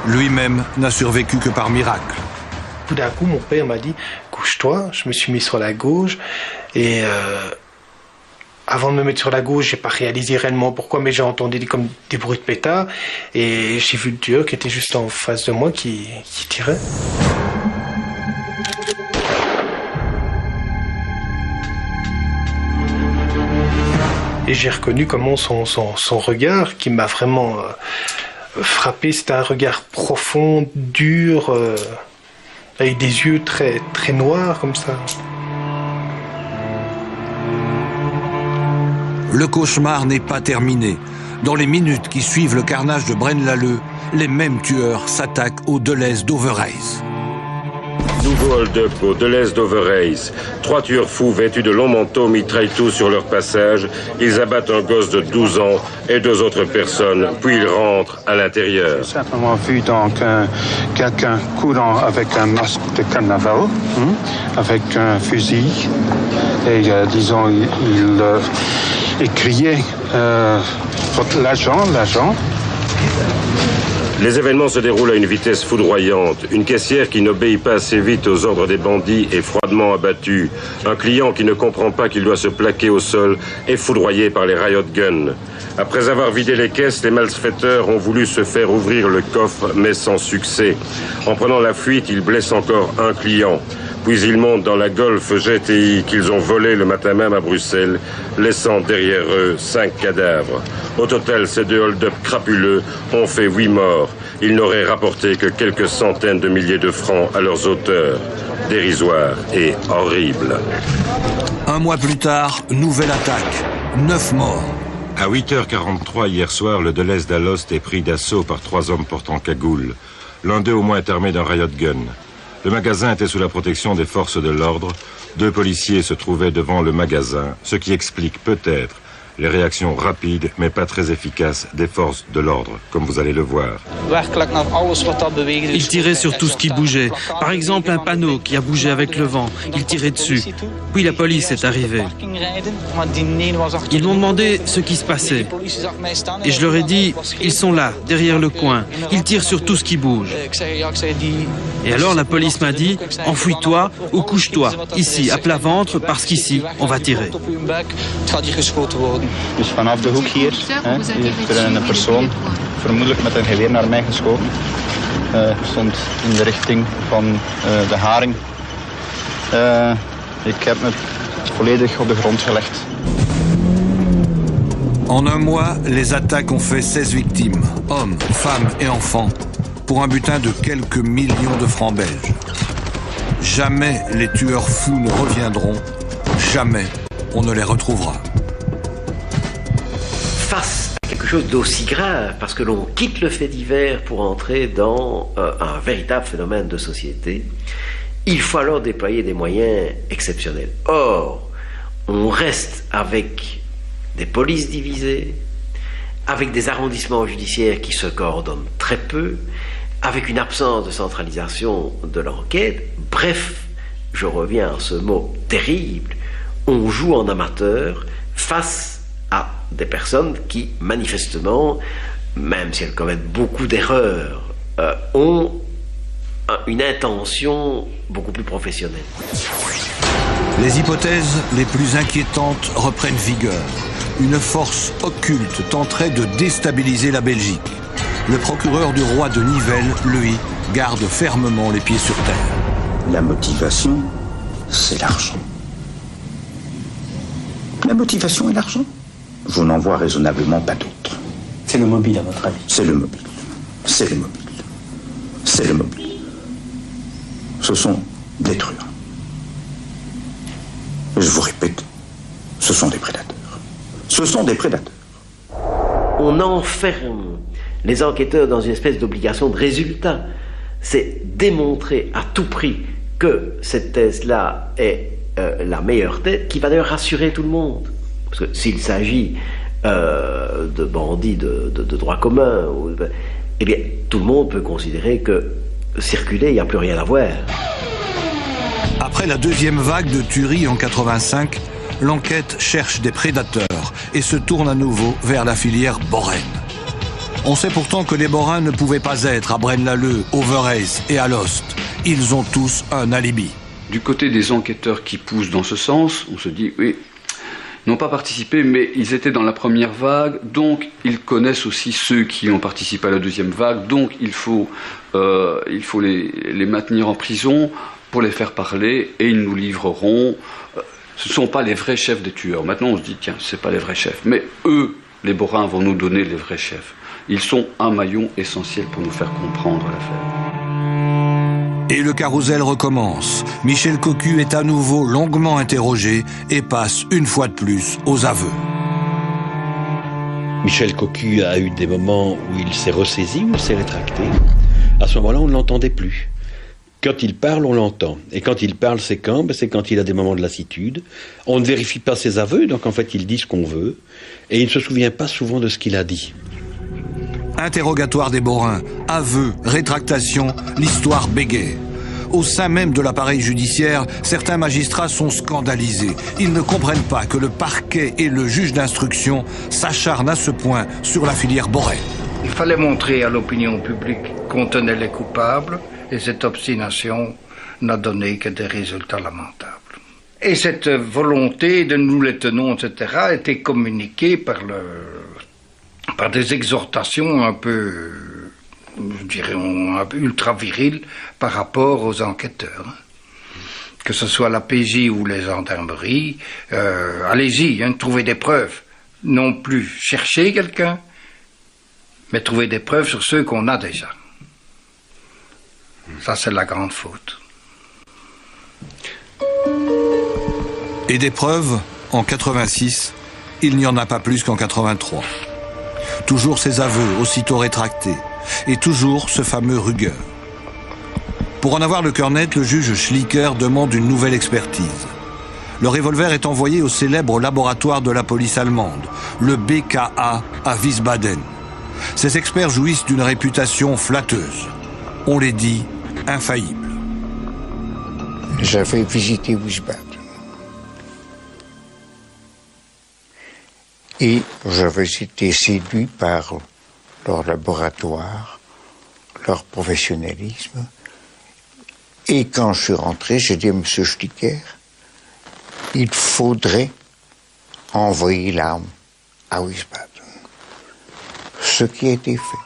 Lui-même n'a survécu que par miracle. Tout d'un coup, mon père m'a dit « Couche-toi ». Je me suis mis sur la gauche et avant de me mettre sur la gauche, j'ai pas réalisé réellement pourquoi, mais j'ai entendu comme des bruits de pétard et j'ai vu le tueur qui était juste en face de moi qui tirait. Et j'ai reconnu comment son regard qui m'a vraiment frappé, c'était un regard profond, dur, avec des yeux très, très noirs comme ça. Le cauchemar n'est pas terminé. Dans les minutes qui suivent le carnage de Braine-l'Alleud, les mêmes tueurs s'attaquent au Deleuze d'Overreis. Nouveau hold-up au Deleuze d'Overreis. 3 tueurs fous vêtus de longs manteaux mitraillent tous sur leur passage. Ils abattent un gosse de 12 ans et 2 autres personnes, puis ils rentrent à l'intérieur. J'ai simplement vu donc quelqu'un courant avec un masque de carnaval, avec un fusil, et disons, il criait l'agent. Les événements se déroulent à une vitesse foudroyante. Une caissière qui n'obéit pas assez vite aux ordres des bandits est froidement abattue. Un client qui ne comprend pas qu'il doit se plaquer au sol est foudroyé par les riot guns. Après avoir vidé les caisses, les malfaiteurs ont voulu se faire ouvrir le coffre, mais sans succès. En prenant la fuite, ils blessent encore un client. Puis ils montent dans la Golf GTI qu'ils ont volée le matin même à Bruxelles, laissant derrière eux 5 cadavres. Au total, ces 2 hold-up crapuleux ont fait 8 morts. Ils n'auraient rapporté que quelques centaines de milliers de francs à leurs auteurs. Dérisoire et horrible. Un mois plus tard, nouvelle attaque. 9 morts. À 8h43 hier soir, le Deleuze d'Alost est pris d'assaut par 3 hommes portant cagoule. L'un d'eux au moins est armé d'un riot gun. Le magasin était sous la protection des forces de l'ordre. 2 policiers se trouvaient devant le magasin, ce qui explique peut-être les réactions rapides mais pas très efficaces des forces de l'ordre, comme vous allez le voir. Il tirait sur tout ce qui bougeait. Par exemple, un panneau qui a bougé avec le vent. Il tirait dessus. Puis la police est arrivée. Ils m'ont demandé ce qui se passait. Et je leur ai dit, ils sont là, derrière le coin. Ils tirent sur tout ce qui bouge. Et alors la police m'a dit, enfouis-toi ou couche-toi, ici, à plat ventre, parce qu'ici, on va tirer. Dus vanaf de hoek hier heeft er een persoon vermoedelijk met een geweer naar mij geschoten. Stond in de richting van de Haring. Ik heb me volledig op de grond gelegd. En un mois, les attaques ont fait 16 victimes, hommes, femmes et enfants, pour un butin de quelques millions de francs belges. Jamais les tueurs fous ne reviendront, jamais on ne les retrouvera. Face à quelque chose d'aussi grave, parce que l'on quitte le fait divers pour entrer dans un véritable phénomène de société, il faut alors déployer des moyens exceptionnels. Or, on reste avec des polices divisées, avec des arrondissements judiciaires qui se coordonnent très peu, avec une absence de centralisation de l'enquête. Bref, je reviens à ce mot terrible, on joue en amateur face à des personnes qui, manifestement, même si elles commettent beaucoup d'erreurs, ont une intention beaucoup plus professionnelle. Les hypothèses les plus inquiétantes reprennent vigueur. Une force occulte tenterait de déstabiliser la Belgique. Le procureur du roi de Nivelles, lui, garde fermement les pieds sur terre. La motivation, c'est l'argent. La motivation et l'argent, je n'en vois raisonnablement pas d'autre. C'est le mobile, à votre avis? C'est le mobile. C'est le mobile. C'est le mobile. Ce sont des truands. Je vous répète, ce sont des prédateurs. Ce sont des prédateurs. On enferme les enquêteurs dans une espèce d'obligation de résultat. C'est démontrer à tout prix que cette thèse-là est la meilleure thèse, qui va d'ailleurs rassurer tout le monde. Parce que s'il s'agit de bandits de droit commun, eh bien, tout le monde peut considérer que circuler, il n'y a plus rien à voir. Après la deuxième vague de tueries en 85, l'enquête cherche des prédateurs et se tourne à nouveau vers la filière Boren. On sait pourtant que les Borins ne pouvaient pas être à Braine-l'Alleud, Overijse et Alost. Ils ont tous un alibi. Du côté des enquêteurs qui poussent dans ce sens, on se dit, oui, ils n'ont pas participé, mais ils étaient dans la première vague, donc ils connaissent aussi ceux qui ont participé à la deuxième vague, donc il faut les maintenir en prison pour les faire parler, et ils nous livreront. Ce ne sont pas les vrais chefs des tueurs. Maintenant, on se dit, tiens, ce n'est pas les vrais chefs. Mais eux, les Borins, vont nous donner les vrais chefs. Ils sont un maillon essentiel pour nous faire comprendre l'affaire. Et le carrousel recommence. Michel Cocu est à nouveau longuement interrogé et passe une fois de plus aux aveux. Michel Cocu a eu des moments où il s'est ressaisi, où il s'est rétracté. À ce moment-là, on ne l'entendait plus. Quand il parle, on l'entend. Et quand il parle, c'est quand? C'est quand il a des moments de lassitude. On ne vérifie pas ses aveux, donc en fait, il dit ce qu'on veut. Et il ne se souvient pas souvent de ce qu'il a dit. Interrogatoire des Borins, aveux, rétractation, l'histoire bégaye. Au sein même de l'appareil judiciaire, certains magistrats sont scandalisés. Ils ne comprennent pas que le parquet et le juge d'instruction s'acharnent à ce point sur la filière Boren. Il fallait montrer à l'opinion publique qu'on tenait les coupables, et cette obstination n'a donné que des résultats lamentables. Et cette volonté de nous les tenons, etc., a été communiquée par des exhortations un peu, je dirais, un peu ultra-viriles par rapport aux enquêteurs. Que ce soit la PJ ou les gendarmeries, allez-y, trouvez des preuves. Non plus chercher quelqu'un, mais trouver des preuves sur ceux qu'on a déjà. Ça, c'est la grande faute. Et des preuves, en 86, il n'y en a pas plus qu'en 83. Toujours ces aveux, aussitôt rétractés. Et toujours ce fameux Ruger. Pour en avoir le cœur net, le juge Schlicker demande une nouvelle expertise. Le revolver est envoyé au célèbre laboratoire de la police allemande, le BKA à Wiesbaden. Ces experts jouissent d'une réputation flatteuse. On les dit infaillibles. J'avais visité Wiesbaden. Et j'avais été séduit par leur laboratoire, leur professionnalisme. Et quand je suis rentré, j'ai dit à M. Schlicker, il faudrait envoyer l'arme à Wiesbaden. Ce qui a été fait.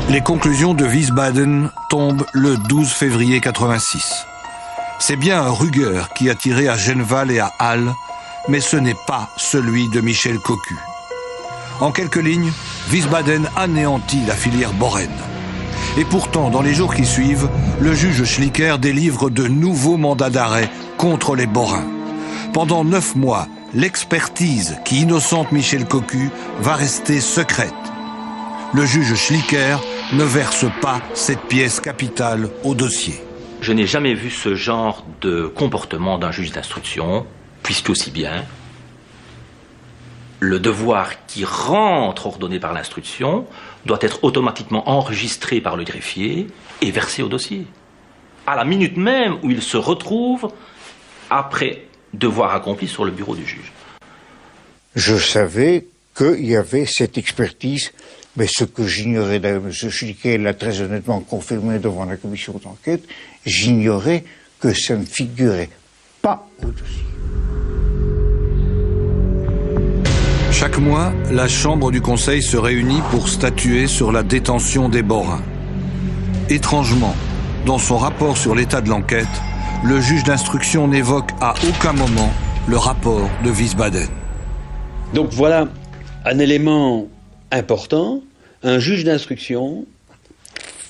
Les conclusions de Wiesbaden tombent le 12 février 86. C'est bien un Ruger qui a tiré à Genval et à Halle, mais ce n'est pas celui de Michel Cocu. En quelques lignes, Wiesbaden anéantit la filière Boren. Et pourtant, dans les jours qui suivent, le juge Schlicker délivre de nouveaux mandats d'arrêt contre les Borins. Pendant 9 mois, l'expertise qui innocente Michel Cocu va rester secrète. Le juge Schlicker ne verse pas cette pièce capitale au dossier. Je n'ai jamais vu ce genre de comportement d'un juge d'instruction, puisque aussi bien le devoir qui rentre ordonné par l'instruction doit être automatiquement enregistré par le greffier et versé au dossier. À la minute même où il se retrouve, après devoir accompli sur le bureau du juge. Je savais qu'il y avait cette expertise, mais ce que j'ignorais, d'ailleurs, M. Schlicker l'a très honnêtement confirmé devant la commission d'enquête, j'ignorais que ça ne figurait pas au dossier. Chaque mois, la Chambre du Conseil se réunit pour statuer sur la détention des Borins. Étrangement, dans son rapport sur l'état de l'enquête, le juge d'instruction n'évoque à aucun moment le rapport de Wiesbaden. Donc voilà un élément important. Un juge d'instruction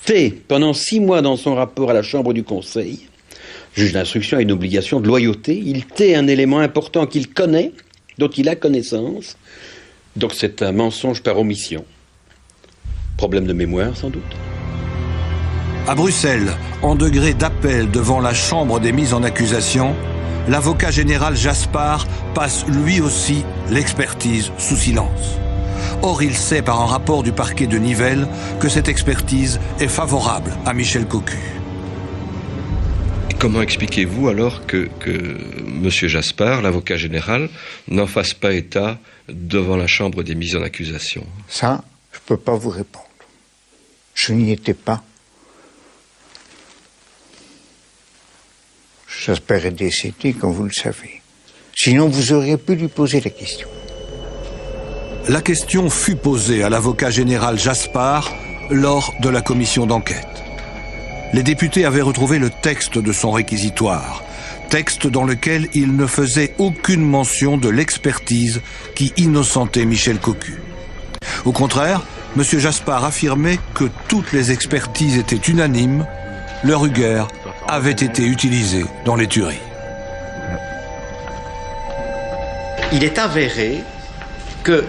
tait pendant 6 mois dans son rapport à la Chambre du Conseil. Le juge d'instruction a une obligation de loyauté. Il tait un élément important qu'il connaît, dont il a connaissance. Donc c'est un mensonge par omission. Problème de mémoire, sans doute. À Bruxelles, en degré d'appel devant la Chambre des mises en accusation, l'avocat général Jaspard passe lui aussi l'expertise sous silence. Or, il sait par un rapport du parquet de Nivelles que cette expertise est favorable à Michel Cocu. Comment expliquez-vous alors que M. Jaspard, l'avocat général, n'en fasse pas état devant la Chambre des mises en accusation? Ça, je ne peux pas vous répondre. Je n'y étais pas. Jaspard est décédé, comme vous le savez. Sinon, vous auriez pu lui poser la question. La question fut posée à l'avocat général Jaspard lors de la commission d'enquête. Les députés avaient retrouvé le texte de son réquisitoire, texte dans lequel il ne faisait aucune mention de l'expertise qui innocentait Michel Cocu. Au contraire, M. Jaspard affirmait que toutes les expertises étaient unanimes, le Ruger avait été utilisé dans les tueries. Il est avéré que,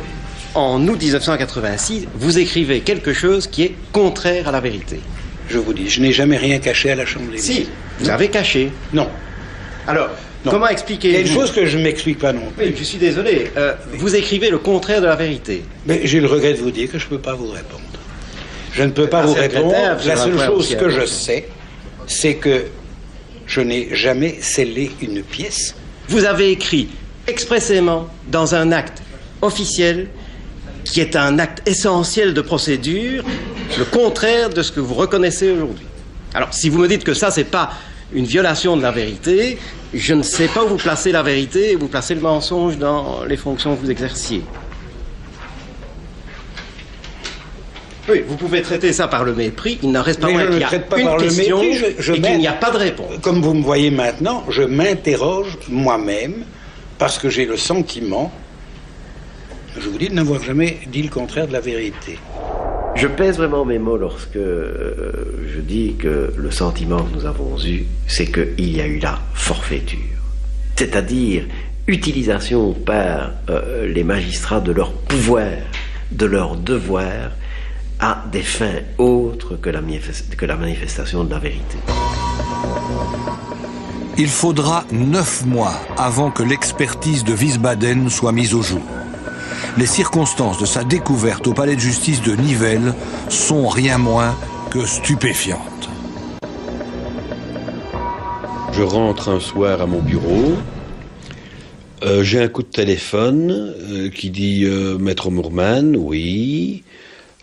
en août 1986, vous écrivez quelque chose qui est contraire à la vérité. Je vous dis, je n'ai jamais rien caché à la Chambre des mises. Si, vous avez caché. Non. Alors, non. Comment expliquer... Il y a une chose que je ne m'explique pas non plus. Oui, je suis désolé. Vous écrivez le contraire de la vérité. Mais j'ai le regret de vous dire que je ne peux pas vous répondre. Je ne peux pas vous répondre. La seule chose que je sais, c'est que je n'ai jamais scellé une pièce. Vous avez écrit expressément dans un acte officiel qui est un acte essentiel de procédure, le contraire de ce que vous reconnaissez aujourd'hui. Alors, si vous me dites que ça, c'est pas une violation de la vérité, je ne sais pas où vous placez la vérité et vous placez le mensonge dans les fonctions que vous exerciez. Oui, vous pouvez traiter ça par le mépris, il n'en reste pas moins qu'il y a une question et qu'il n'y a pas de réponse. Comme vous me voyez maintenant, je m'interroge moi-même parce que j'ai le sentiment, je vous dis, de n'avoir jamais dit le contraire de la vérité. Je pèse vraiment mes mots lorsque je dis que le sentiment que nous avons eu, c'est qu'il y a eu la forfaiture. C'est-à-dire utilisation par les magistrats de leur pouvoir, de leur devoir, à des fins autres que la manifestation de la vérité. Il faudra 9 mois avant que l'expertise de Wiesbaden soit mise au jour. Les circonstances de sa découverte au palais de justice de Nivelles sont rien moins que stupéfiantes. Je rentre un soir à mon bureau. J'ai un coup de téléphone qui dit Maître Moorman, oui.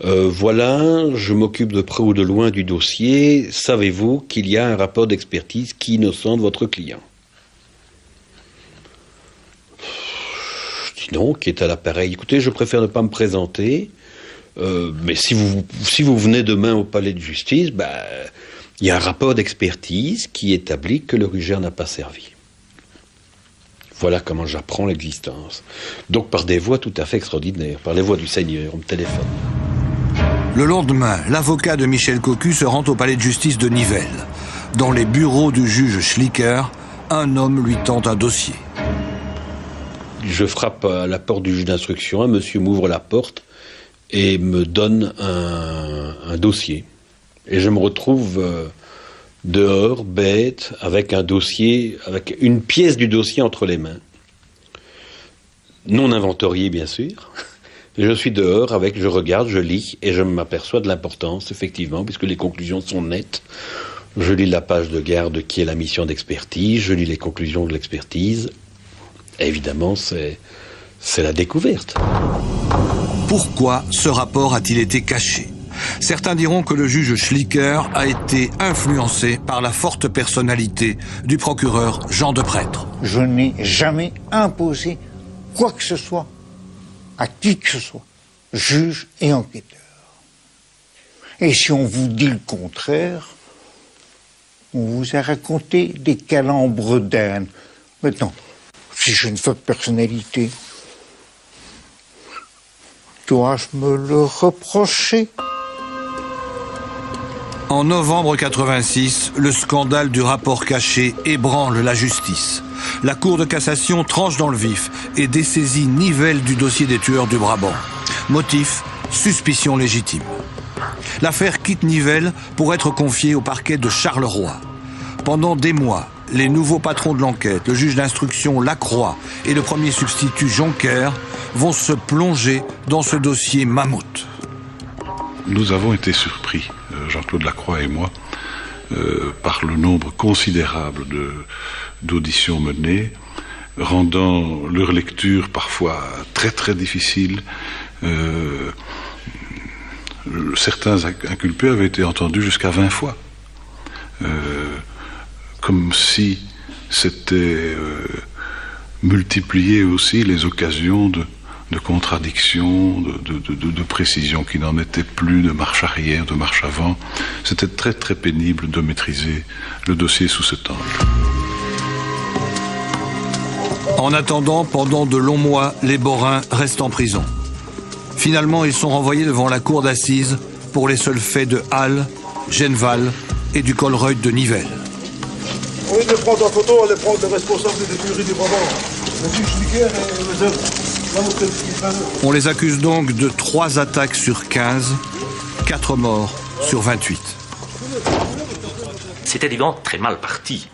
Voilà, je m'occupe de près ou de loin du dossier. Savez-vous qu'il y a un rapport d'expertise qui innocente votre client? Je dis non, qui est à l'appareil. Écoutez, je préfère ne pas me présenter, mais si vous venez demain au palais de justice, il y a un rapport d'expertise qui établit que le Ruger n'a pas servi. Voilà comment j'apprends l'existence. Donc par des voies tout à fait extraordinaires, par les voies du Seigneur, on me téléphone. Le lendemain, l'avocat de Michel Cocu se rend au palais de justice de Nivelles. Dans les bureaux du juge Schlicker, un homme lui tend un dossier. Je frappe à la porte du juge d'instruction, un monsieur m'ouvre la porte et me donne un dossier. Et je me retrouve dehors, bête, avec un dossier, avec une pièce du dossier entre les mains. Non inventorié, bien sûr. Je suis dehors avec, je regarde, je lis, et je m'aperçois de l'importance, effectivement, puisque les conclusions sont nettes. Je lis la page de garde qui est la mission d'expertise, je lis les conclusions de l'expertise. Et évidemment, c'est la découverte. Pourquoi ce rapport a-t-il été caché? Certains diront que le juge Schlicker a été influencé par la forte personnalité du procureur Jean Deprêtre. Je n'ai jamais imposé quoi que ce soit à qui que ce soit, juge et enquêteur. Et si on vous dit le contraire, on vous a raconté des calembres d'âne. Maintenant, si j'ai une forte personnalité, dois-je me le reprocher? En novembre 86, le scandale du rapport caché ébranle la justice. La Cour de cassation tranche dans le vif et dessaisit Nivelle du dossier des tueurs du Brabant. Motif, suspicion légitime. L'affaire quitte Nivelle pour être confiée au parquet de Charleroi. Pendant des mois, les nouveaux patrons de l'enquête, le juge d'instruction Lacroix et le premier substitut Jonker, vont se plonger dans ce dossier mammouth. Nous avons été surpris, Jean-Claude Lacroix et moi, par le nombre considérable d'auditions menées, rendant leur lecture parfois très très difficile. Certains inculpés avaient été entendus jusqu'à 20 fois. Comme si c'était multiplier aussi les occasions de contradiction, de précision qui n'en était plus, de marche arrière, de marche avant. C'était très très pénible de maîtriser le dossier sous cet angle. En attendant, pendant de longs mois, les Borins restent en prison. Finalement, ils sont renvoyés devant la cour d'assises pour les seuls faits de Halle, Genval et du Colreuil de Nivelle. Au lieu de prendre en photo, on les prend les responsables des tueries du Brabant. Le juge Schlicker et les autres. On les accuse donc de 3 attaques sur 15, 4 morts sur 28. C'était évidemment très mal parti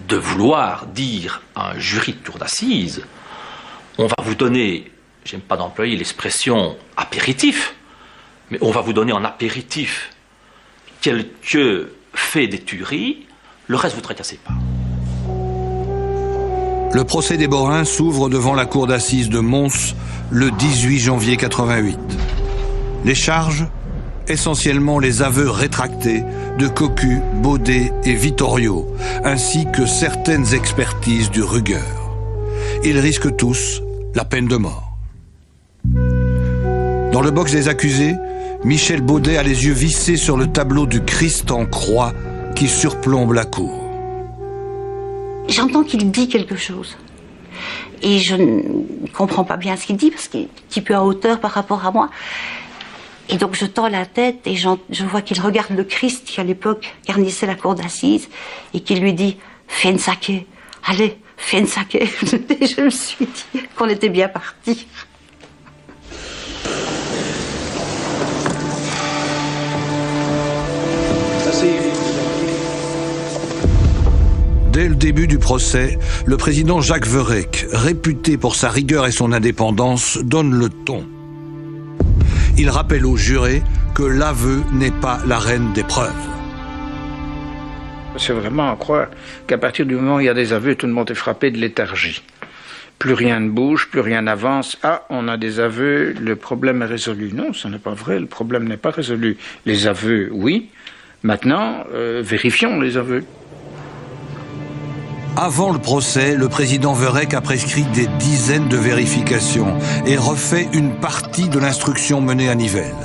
de vouloir dire à un jury de cour d'assises, on va vous donner, j'aime pas d'employer l'expression apéritif, mais on va vous donner en apéritif quelques faits des tueries, le reste vous tracassez pas. Le procès des Borins s'ouvre devant la cour d'assises de Mons le 18 janvier 88. Les charges, essentiellement les aveux rétractés de Cocu, Baudet et Vittorio, ainsi que certaines expertises du Ruger. Ils risquent tous la peine de mort. Dans le box des accusés, Michel Baudet a les yeux vissés sur le tableau du Christ en croix qui surplombe la cour. J'entends qu'il dit quelque chose. Et je ne comprends pas bien ce qu'il dit, parce qu'il est un petit peu en hauteur par rapport à moi. Et donc je tends la tête et je vois qu'il regarde le Christ qui à l'époque garnissait la cour d'assises et qui lui dit « Fais une saké, allez, fais une saké ». Et je me suis dit qu'on était bien partis. Dès le début du procès, le président Jacques Verrec, réputé pour sa rigueur et son indépendance, donne le ton. Il rappelle aux jurés que l'aveu n'est pas la reine des preuves. C'est vraiment à croire qu'à partir du moment où il y a des aveux, tout le monde est frappé de léthargie. Plus rien ne bouge, plus rien n'avance. Ah, on a des aveux, le problème est résolu. Non, ce n'est pas vrai, le problème n'est pas résolu. Les aveux, oui. Maintenant, vérifions les aveux. Avant le procès, le président Verrec a prescrit des dizaines de vérifications et refait une partie de l'instruction menée à Nivelle.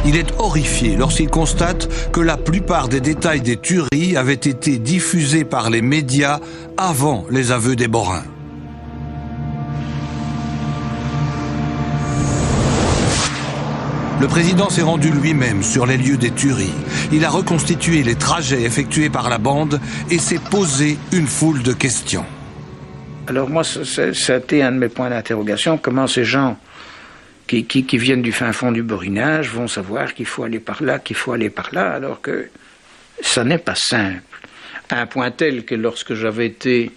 Il est horrifié lorsqu'il constate que la plupart des détails des tueries avaient été diffusés par les médias avant les aveux des Borins. Le président s'est rendu lui-même sur les lieux des tueries. Il a reconstitué les trajets effectués par la bande et s'est posé une foule de questions. Alors moi, ça a été un de mes points d'interrogation. Comment ces gens qui viennent du fin fond du Borinage vont savoir qu'il faut aller par là, qu'il faut aller par là, alors que ça n'est pas simple. À un point tel que lorsque j'avais été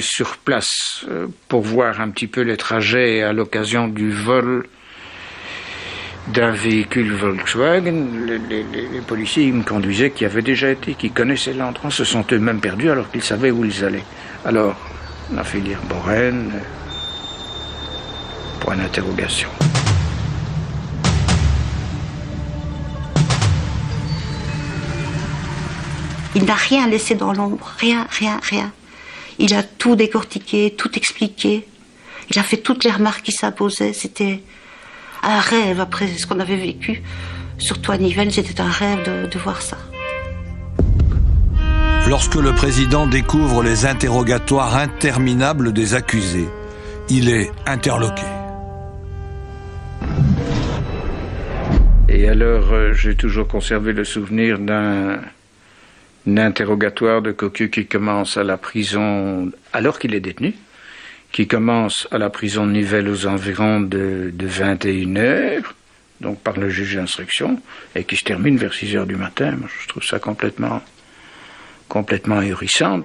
sur place pour voir un petit peu les trajets à l'occasion du vol d'un véhicule Volkswagen, les policiers me conduisaient qui avaient déjà été, qui connaissaient l'endroit, se sont eux-mêmes perdus alors qu'ils savaient où ils allaient. Alors, la filière Boren, point d'interrogation. Il n'a rien laissé dans l'ombre, rien. Il a tout décortiqué, tout expliqué. Il a fait toutes les remarques qui s'imposaient. C'était un rêve après ce qu'on avait vécu. Surtout à Nivelles, c'était un rêve de voir ça. Lorsque le président découvre les interrogatoires interminables des accusés, il est interloqué. Et alors, j'ai toujours conservé le souvenir d'un interrogatoire de Cocu qui commence à la prison, alors qu'il est détenu, qui commence à la prison de Nivelles aux environs de 21h, donc par le juge d'instruction, et qui se termine vers 6h du matin. Moi, je trouve ça complètement ahurissant.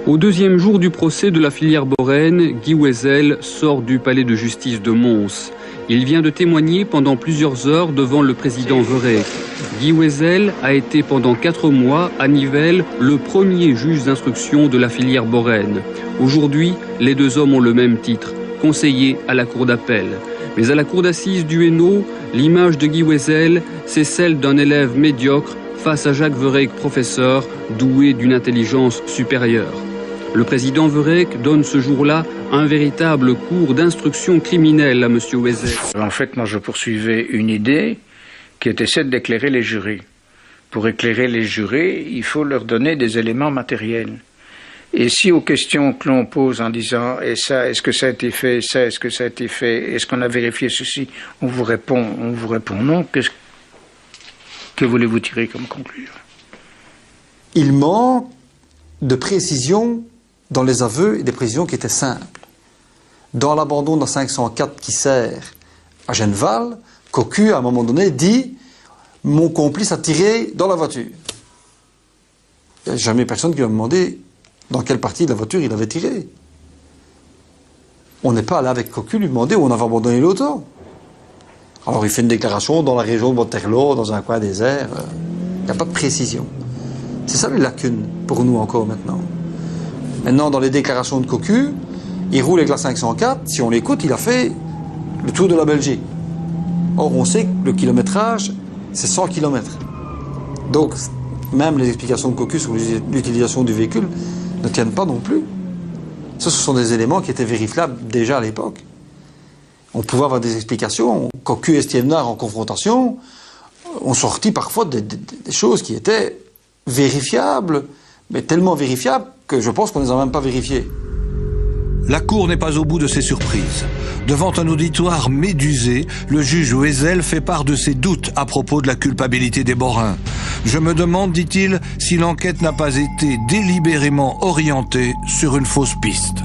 Au deuxième jour du procès de la filière Boren, Guy Wezel sort du palais de justice de Mons. Il vient de témoigner pendant plusieurs heures devant le président Verreek. Guy Wezel a été pendant 4 mois à Nivelles le premier juge d'instruction de la filière Boren. Aujourd'hui, les deux hommes ont le même titre, conseiller à la cour d'appel. Mais à la cour d'assises du Hainaut, l'image de Guy Wezel, c'est celle d'un élève médiocre face à Jacques Verreek, professeur, doué d'une intelligence supérieure. Le président Verreek donne ce jour-là un véritable cours d'instruction criminelle à M. Wezel. En fait, moi, je poursuivais une idée qui était celle d'éclairer les jurés. Pour éclairer les jurés, il faut leur donner des éléments matériels. Et si aux questions que l'on pose en disant « Et ça, est-ce que ça a été fait? Ça, est-ce que ça a été fait? Est-ce qu'on a vérifié ceci ?» on vous répond non. Que voulez-vous tirer comme conclusion? Il manque de précision dans les aveux et des précisions qui étaient simples. Dans l'abandon de 504 qui sert à Genneval, Cocu, à un moment donné, dit « Mon complice a tiré dans la voiture ». Il n'y a jamais personne qui lui a demandé dans quelle partie de la voiture il avait tiré. On n'est pas allé avec Cocu lui demander où on avait abandonné l'auto. Alors il fait une déclaration dans la région de Waterloo, dans un coin désert. Il n'y a pas de précision. C'est ça les lacunes pour nous encore maintenant. Maintenant, dans les déclarations de Cocu, il roule avec la 504. Si on l'écoute, il a fait le tour de la Belgique. Or, on sait que le kilométrage, c'est 100 km. Donc, même les explications de Cocu sur l'utilisation du véhicule ne tiennent pas non plus. Ça, ce sont des éléments qui étaient vérifiables déjà à l'époque. On pouvait avoir des explications. Cocu et Stiévenard en confrontation ont sorti parfois des choses qui étaient vérifiables, mais tellement vérifiables que je pense qu'on ne les a même pas vérifiées. La cour n'est pas au bout de ses surprises. Devant un auditoire médusé, le juge Wezel fait part de ses doutes à propos de la culpabilité des Borins. Je me demande, dit-il, si l'enquête n'a pas été délibérément orientée sur une fausse piste.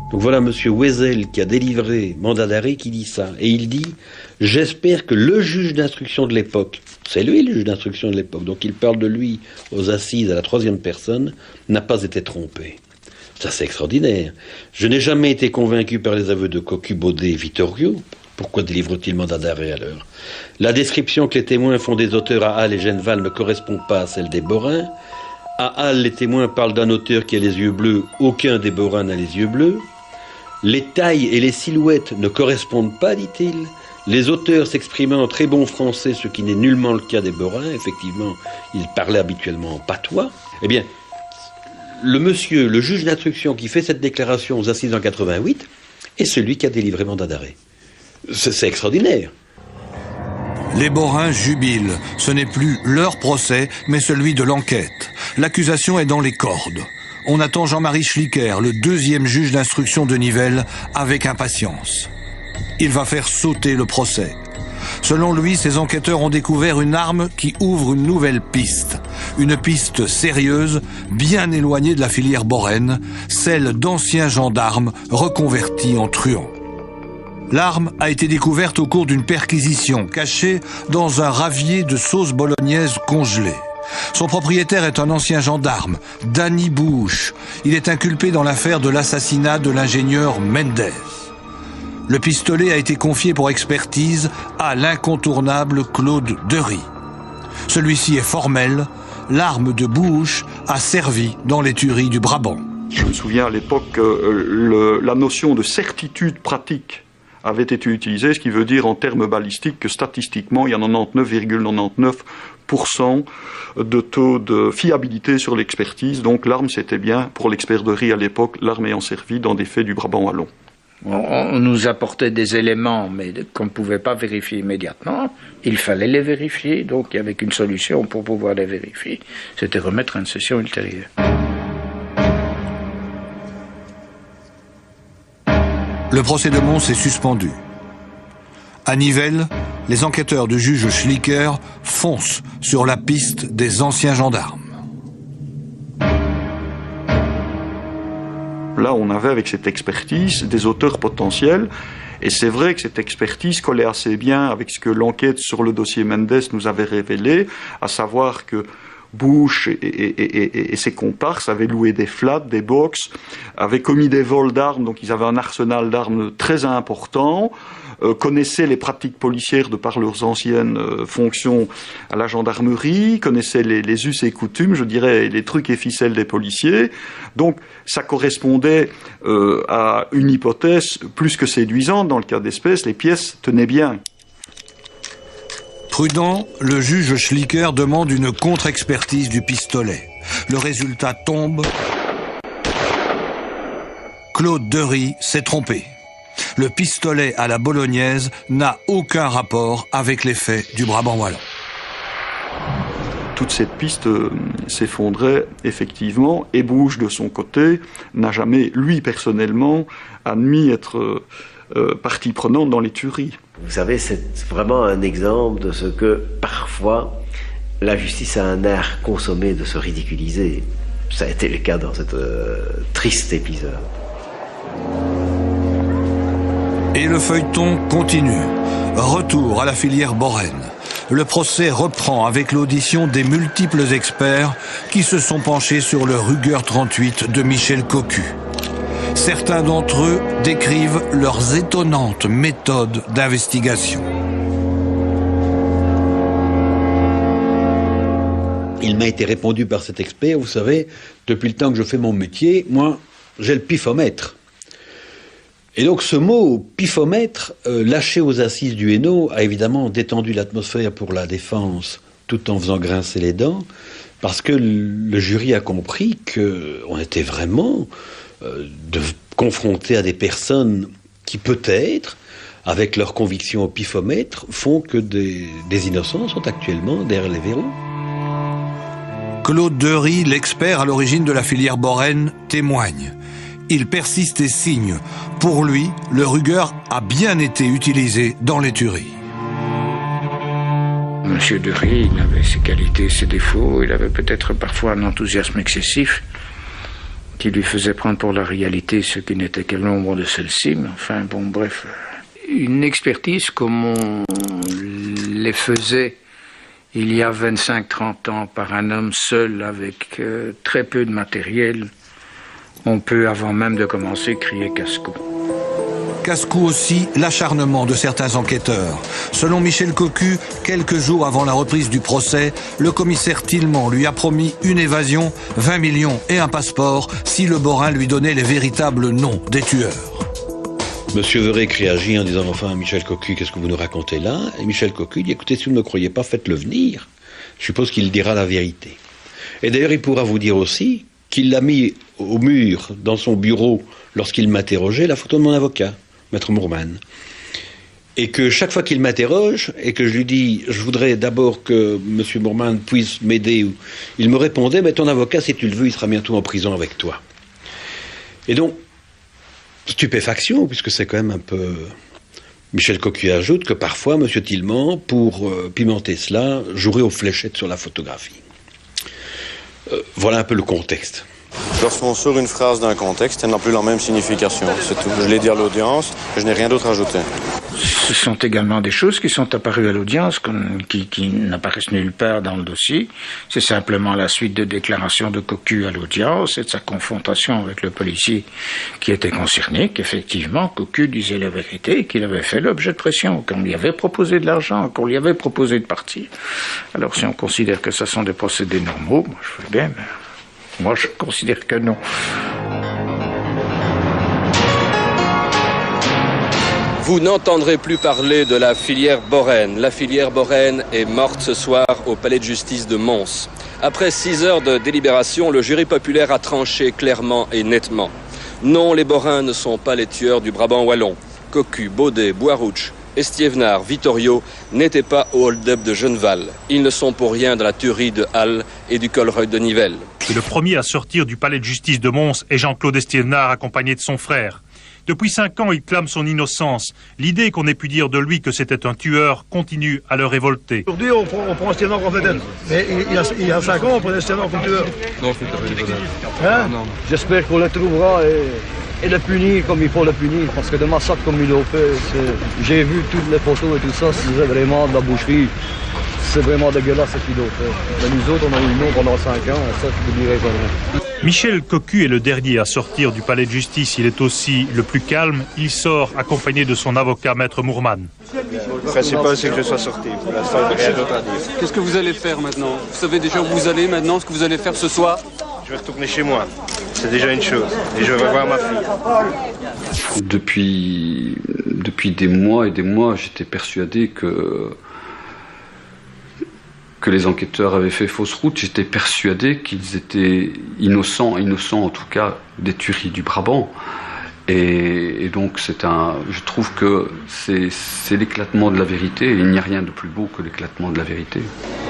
Donc voilà M. Wezel qui a délivré mandat d'arrêt qui dit ça. Et il dit « J'espère que le juge d'instruction de l'époque, c'est lui le juge d'instruction de l'époque, donc il parle de lui aux assises à la 3e personne, n'a pas été trompé. » Ça c'est extraordinaire. Je n'ai jamais été convaincu par les aveux de Cocu, Baudet et Vittorio. Pourquoi délivre-t-il mandat d'arrêt alors? La description que les témoins font des auteurs à Halle et Genneval ne correspond pas à celle des Borins. À Halle, les témoins parlent d'un auteur qui a les yeux bleus, aucun des Borins n'a les yeux bleus. Les tailles et les silhouettes ne correspondent pas, dit-il. Les auteurs s'exprimaient en très bon français, ce qui n'est nullement le cas des Borins. Effectivement, ils parlaient habituellement en patois. Eh bien, le juge d'instruction qui fait cette déclaration aux assises en 88 est celui qui a délivré mandat d'arrêt. C'est extraordinaire. Les Borins jubilent. Ce n'est plus leur procès, mais celui de l'enquête. L'accusation est dans les cordes. On attend Jean-Marie Schlicker, le 2e juge d'instruction de Nivelles, avec impatience. Il va faire sauter le procès. Selon lui, ces enquêteurs ont découvert une arme qui ouvre une nouvelle piste. Une piste sérieuse, bien éloignée de la filière Boren, celle d'anciens gendarmes reconvertis en truands. L'arme a été découverte au cours d'une perquisition cachée dans un ravier de sauce bolognaise congelée. Son propriétaire est un ancien gendarme, Danny Bouche. Il est inculpé dans l'affaire de l'assassinat de l'ingénieur Mendez. Le pistolet a été confié pour expertise à l'incontournable Claude Dery. Celui-ci est formel, l'arme de Bouche a servi dans les tueries du Brabant. Je me souviens à l'époque, la notion de certitude pratique avait été utilisée, ce qui veut dire en termes balistiques que statistiquement, il y a 99,99% de taux de fiabilité sur l'expertise. Donc l'arme, c'était bien, pour l'expert de riz à l'époque, l'arme ayant servi dans des faits du Brabant wallon. On nous apportait des éléments, mais qu'on ne pouvait pas vérifier immédiatement. Il fallait les vérifier, donc il y avait qu'une solution pour pouvoir les vérifier. C'était remettre à une session ultérieure. Le procès de Mons est suspendu. À Nivelles, les enquêteurs du juge Schlicker foncent sur la piste des anciens gendarmes. Là, on avait avec cette expertise des auteurs potentiels, et c'est vrai que cette expertise collait assez bien avec ce que l'enquête sur le dossier Mendes nous avait révélé, à savoir que Bush et ses comparses avaient loué des flats, des box, avaient commis des vols d'armes, donc ils avaient un arsenal d'armes très important, connaissaient les pratiques policières de par leurs anciennes fonctions à la gendarmerie, connaissaient les us et coutumes, je dirais, les trucs et ficelles des policiers. Donc ça correspondait à une hypothèse plus que séduisante. Dans le cas d'espèce, les pièces tenaient bien. Prudent, le juge Schlicker demande une contre-expertise du pistolet. Le résultat tombe. Claude Dery s'est trompé. Le pistolet à la bolognaise n'a aucun rapport avec les faits du Brabant wallon. Toute cette piste s'effondrait effectivement, et Bush, de son côté, n'a jamais, lui personnellement, admis être partie prenante dans les tueries. Vous savez, c'est vraiment un exemple de ce que, parfois, la justice a un art consommé de se ridiculiser. Ça a été le cas dans cet triste épisode. Et le feuilleton continue. Retour à la filière Borène. Le procès reprend avec l'audition des multiples experts qui se sont penchés sur le Ruger 38 de Michel Cocu. Certains d'entre eux décrivent leurs étonnantes méthodes d'investigation. Il m'a été répondu par cet expert, vous savez, depuis le temps que je fais mon métier, moi, j'ai le pifomètre. Et donc ce mot pifomètre, lâché aux assises du Hainaut, a évidemment détendu l'atmosphère pour la défense, tout en faisant grincer les dents, parce que le jury a compris qu'on était vraiment confrontés à des personnes qui, peut-être, avec leur conviction au pifomètre, font que des innocents sont actuellement derrière les verrous. Claude Dery, l'expert à l'origine de la filière Borène, témoigne. Il persiste et signe. Pour lui, le Ruger a bien été utilisé dans les tueries. Monsieur Dery, il avait ses qualités, ses défauts, il avait peut-être parfois un enthousiasme excessif qui lui faisait prendre pour la réalité ce qui n'était que l'ombre de celle-ci, mais enfin, bon, bref. Une expertise comme on les faisait il y a 25-30 ans par un homme seul avec très peu de matériel, on peut, avant même de commencer, crier casse-cou. Casse-cou aussi l'acharnement de certains enquêteurs. Selon Michel Cocu, quelques jours avant la reprise du procès, le commissaire Tillemont lui a promis une évasion, 20 millions et un passeport si le Borin lui donnait les véritables noms des tueurs. Monsieur Verrec réagit en disant « Enfin, Michel Cocu, qu'est-ce que vous nous racontez là ?» Et Michel Cocu dit « Écoutez, si vous ne me croyez pas, faites-le venir. Je suppose qu'il dira la vérité. » Et d'ailleurs, il pourra vous dire aussi qu'il l'a mis au mur, dans son bureau, lorsqu'il m'interrogeait, la photo de mon avocat, Maître Moorman. Et que chaque fois qu'il m'interroge, et que je lui dis « Je voudrais d'abord que M. Moorman puisse m'aider », il me répondait « Mais ton avocat, si tu le veux, il sera bientôt en prison avec toi. » Et donc, stupéfaction, puisque c'est quand même un peu... Michel Cocu ajoute que parfois, M. Tillemont, pour pimenter cela, jouerait aux fléchettes sur la photographie. Voilà un peu le contexte. Lorsqu'on sort une phrase d'un contexte, elle n'a plus la même signification, c'est tout. Je l'ai dit à l'audience, et je n'ai rien d'autre à ajouter. Ce sont également des choses qui sont apparues à l'audience, qui n'apparaissent nulle part dans le dossier. C'est simplement la suite de déclarations de Cocu à l'audience et de sa confrontation avec le policier qui était concerné, qu'effectivement Cocu disait la vérité, qu'il avait fait l'objet de pression, qu'on lui avait proposé de l'argent, qu'on lui avait proposé de partir. Alors si on considère que ce sont des procédés normaux, moi je veux bien, mais Moi, je considère que non. Vous n'entendrez plus parler de la filière Borène. La filière Borène est morte ce soir au palais de justice de Mons. Après 6 heures de délibération, le jury populaire a tranché clairement et nettement. Non, les Borins ne sont pas les tueurs du Brabant wallon. Cocu, Baudet, Boirouch, Estiévenard, Vittorio n'étaient pas au hold-up de Genneval. Ils ne sont pour rien dans la tuerie de Halle et du Colreuil de Nivelles. Et le premier à sortir du palais de justice de Mons est Jean-Claude Estiévenard accompagné de son frère. Depuis 5 ans, il clame son innocence. L'idée qu'on ait pu dire de lui que c'était un tueur continue à le révolter. Aujourd'hui, on prend Estiévenard comme vedette. Mais il y a 5 ans, on prenait Estiévenard comme tueur. Non, c'est pas une vedette. Hein? J'espère qu'on le trouvera et le punir comme il faut le punir. Parce que de massacre comme ils l'ont fait, j'ai vu toutes les photos et tout ça, c'est vraiment de la boucherie. C'est vraiment dégueulasse ce qu'ils ont fait. Mais nous autres, on a eu le nom pendant 5 ans, et ça, je te dirais pas. Michel Cocu est le dernier à sortir du palais de justice. Il est aussi le plus calme. Il sort accompagné de son avocat, Maître Mourman. Le principal, c'est que je sois sorti. Pour l'instant, il n'y a rien d'autre à dire. Qu'est-ce que vous allez faire maintenant? Vous savez déjà où vous allez maintenant, ce que vous allez faire ce soir? Je vais retourner chez moi. C'est déjà une chose. Et je vais voir ma fille. Depuis des mois et des mois, j'étais persuadé que les enquêteurs avaient fait fausse route. J'étais persuadé qu'ils étaient innocents en tout cas des tueries du Brabant. Et donc je trouve que c'est l'éclatement de la vérité, et il n'y a rien de plus beau que l'éclatement de la vérité.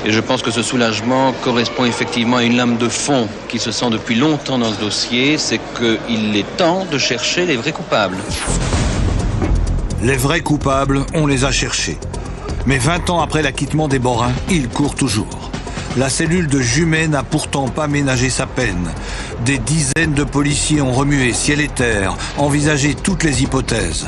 Et je pense que ce soulagement correspond effectivement à une lame de fond qui se sent depuis longtemps dans ce dossier, c'est qu'il est temps de chercher les vrais coupables. Les vrais coupables, on les a cherchés. Mais 20 ans après l'acquittement des Borins, ils courent toujours. La cellule de Jumet n'a pourtant pas ménagé sa peine. Des dizaines de policiers ont remué ciel et terre, envisagé toutes les hypothèses.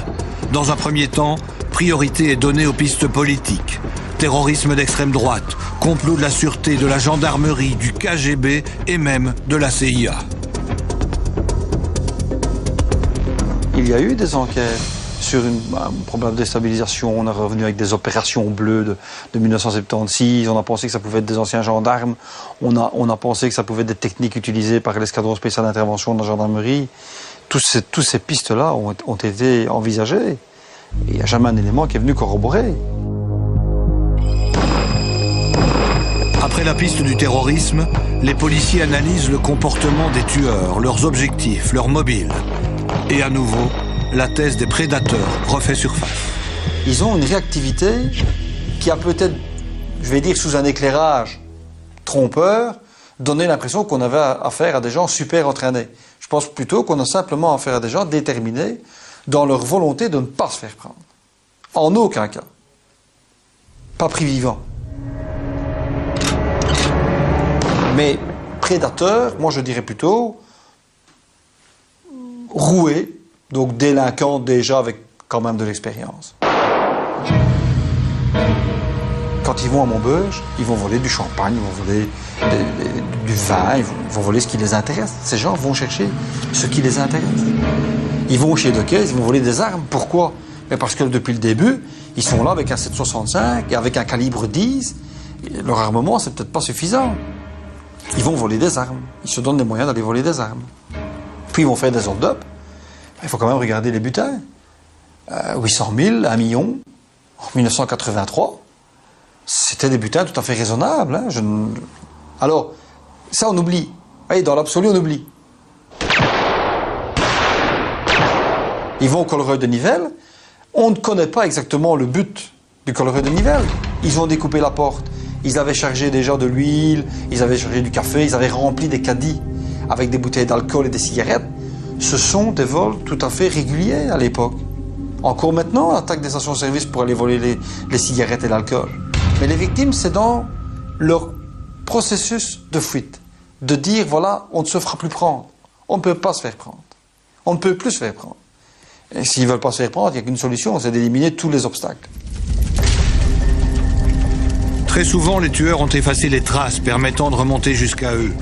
Dans un premier temps, priorité est donnée aux pistes politiques. Terrorisme d'extrême droite, complot de la sûreté, de la gendarmerie, du KGB et même de la CIA. Il y a eu des enquêtes sur un problème de déstabilisation. On est revenu avec des opérations bleues de 1976. On a pensé que ça pouvait être des anciens gendarmes. On a pensé que ça pouvait être des techniques utilisées par l'escadron spécial d'intervention de la gendarmerie. Toutes ces pistes-là ont été envisagées. Et il n'y a jamais un élément qui est venu corroborer. Après la piste du terrorisme, les policiers analysent le comportement des tueurs, leurs objectifs, leurs mobiles. Et à nouveau, la thèse des prédateurs refait surface. Ils ont une réactivité qui a peut-être, je vais dire sous un éclairage trompeur, donné l'impression qu'on avait affaire à des gens super entraînés. Je pense plutôt qu'on a simplement affaire à des gens déterminés dans leur volonté de ne pas se faire prendre. En aucun cas. Pas pris vivant. Mais prédateurs, moi je dirais plutôt roués, donc délinquants déjà avec quand même de l'expérience. Quand ils vont à Maubeuge, ils vont voler du champagne, ils vont voler du vin, ils vont voler ce qui les intéresse. Ces gens vont chercher ce qui les intéresse. Ils vont chez Decazes, ils vont voler des armes. Pourquoi? Mais parce que depuis le début, ils sont là avec un 7,65 et avec un calibre 10. Leur armement, c'est peut-être pas suffisant. Ils vont voler des armes. Ils se donnent les moyens d'aller voler des armes. Puis ils vont faire des hold-up. Il faut quand même regarder les butins. 800 000, 1 million, en 1983. C'était des butins tout à fait raisonnables. Hein. Alors, ça on oublie. Voyez, dans l'absolu, on oublie. Ils vont au Colreuil de Nivelles. On ne connaît pas exactement le but du Colreuil de Nivelles. Ils ont découpé la porte. Ils avaient chargé déjà de l'huile, ils avaient chargé du café, ils avaient rempli des caddies avec des bouteilles d'alcool et des cigarettes. Ce sont des vols tout à fait réguliers à l'époque. Encore maintenant, on attaque des stations-service pour aller voler les cigarettes et l'alcool. Mais les victimes, c'est dans leur processus de fuite. De dire, voilà, on ne se fera plus prendre. On ne peut pas se faire prendre. On ne peut plus se faire prendre. Et s'ils ne veulent pas se faire prendre, il n'y a qu'une solution, c'est d'éliminer tous les obstacles. Très souvent, les tueurs ont effacé les traces permettant de remonter jusqu'à eux.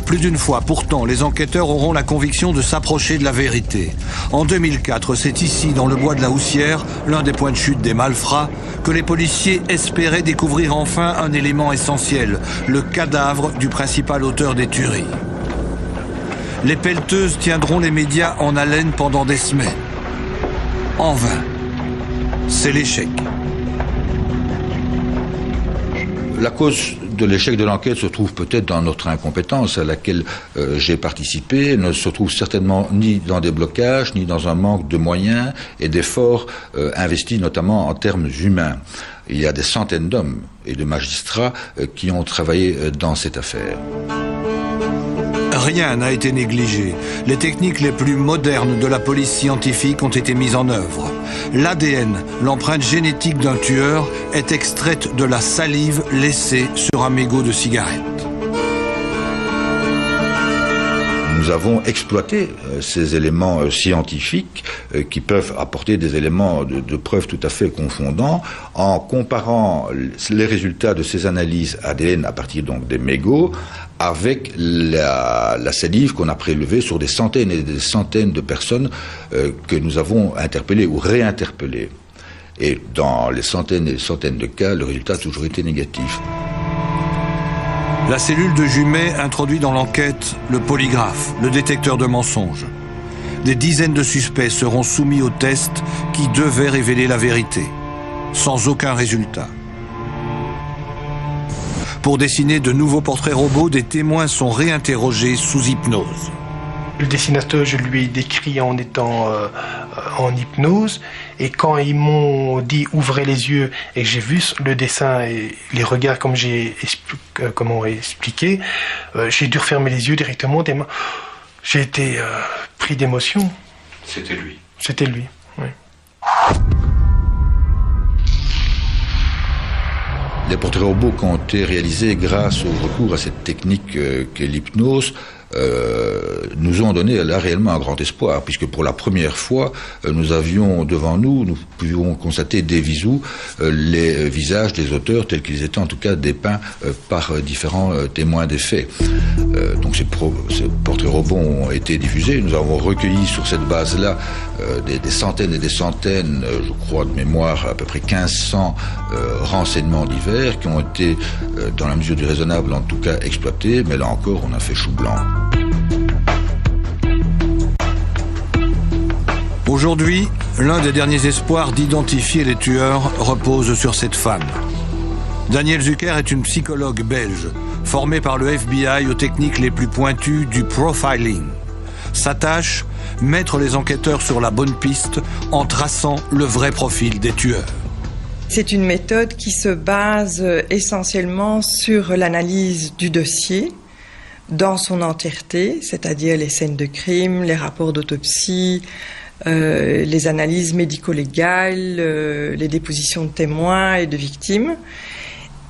Plus d'une fois, pourtant, les enquêteurs auront la conviction de s'approcher de la vérité. En 2004, c'est ici, dans le bois de la Houssière, l'un des points de chute des malfrats, que les policiers espéraient découvrir enfin un élément essentiel, le cadavre du principal auteur des tueries. Les pelleteuses tiendront les médias en haleine pendant des semaines. En vain. C'est l'échec. La cause de l'échec de l'enquête se trouve peut-être dans notre incompétence à laquelle j'ai participé. Elle ne se trouve certainement ni dans des blocages, ni dans un manque de moyens et d'efforts investis notamment en termes humains. Il y a des centaines d'hommes et de magistrats qui ont travaillé dans cette affaire. Rien n'a été négligé. Les techniques les plus modernes de la police scientifique ont été mises en œuvre. L'ADN, l'empreinte génétique d'un tueur, est extraite de la salive laissée sur un mégot de cigarette. Nous avons exploité ces éléments scientifiques qui peuvent apporter des éléments de preuve tout à fait confondants en comparant les résultats de ces analyses ADN à partir donc des mégots avec la salive qu'on a prélevée sur des centaines et des centaines de personnes que nous avons interpellées ou réinterpellées. Et dans les centaines et les centaines de cas, le résultat a toujours été négatif. La cellule de Jumet introduit dans l'enquête le polygraphe, le détecteur de mensonges. Des dizaines de suspects seront soumis au test qui devait révéler la vérité, sans aucun résultat. Pour dessiner de nouveaux portraits robots, des témoins sont réinterrogés sous hypnose. Le dessinateur, je lui ai décrit en étant en hypnose, et quand ils m'ont dit « ouvrez les yeux » et que j'ai vu le dessin et les regards comme j'ai expliqué, j'ai dû refermer les yeux directement. J'ai été pris d'émotion. C'était lui. C'était lui, oui. Les portraits robots qui ont été réalisés grâce au recours à cette technique qu'est l'hypnose nous ont donné là réellement un grand espoir, puisque pour la première fois, nous avions devant nous, nous pouvions constater des visus, les visages des auteurs tels qu'ils étaient en tout cas dépeints par différents témoins des faits. Donc ces portraits robots ont été diffusés. Nous avons recueilli sur cette base-là des centaines et des centaines, je crois de mémoire, à peu près 1500 renseignements divers qui ont été, dans la mesure du raisonnable en tout cas, exploités, mais là encore, on a fait chou blanc. Aujourd'hui, l'un des derniers espoirs d'identifier les tueurs repose sur cette femme. Danielle Zucker est une psychologue belge, formée par le FBI aux techniques les plus pointues du profiling. Sa tâche, mettre les enquêteurs sur la bonne piste en traçant le vrai profil des tueurs. C'est une méthode qui se base essentiellement sur l'analyse du dossier dans son entièreté, c'est-à-dire les scènes de crime, les rapports d'autopsie, les analyses médico-légales, les dépositions de témoins et de victimes,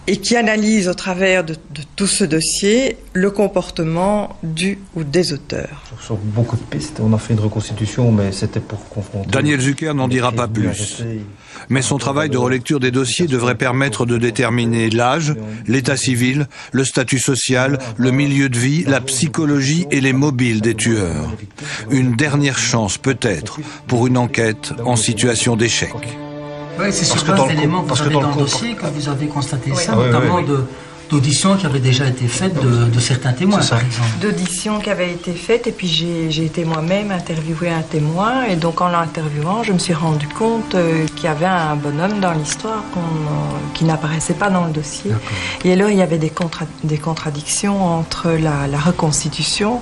et qui analyse au travers de tout ce dossier le comportement du ou des auteurs. Sur beaucoup de pistes, on a fait une reconstitution, mais c'était pour confronter... Danielle Zucker n'en dira pas plus. Mais son travail de relecture des dossiers devrait permettre de déterminer l'âge, l'état civil, le statut social, le milieu de vie, la psychologie et les mobiles des tueurs. Une dernière chance peut-être pour une enquête en situation d'échec. Oui, c'est sur base d'éléments que vous avez dans le dossier que vous avez constaté ça, notamment d'auditions qui avaient déjà été faites de certains témoins, par exemple. D'auditions qui avaient été faites, et puis j'ai été moi-même interviewer un témoin, et donc en l'interviewant, je me suis rendu compte qu'il y avait un bonhomme dans l'histoire qui n'apparaissait pas dans le dossier. Et alors il y avait des contradictions entre la reconstitution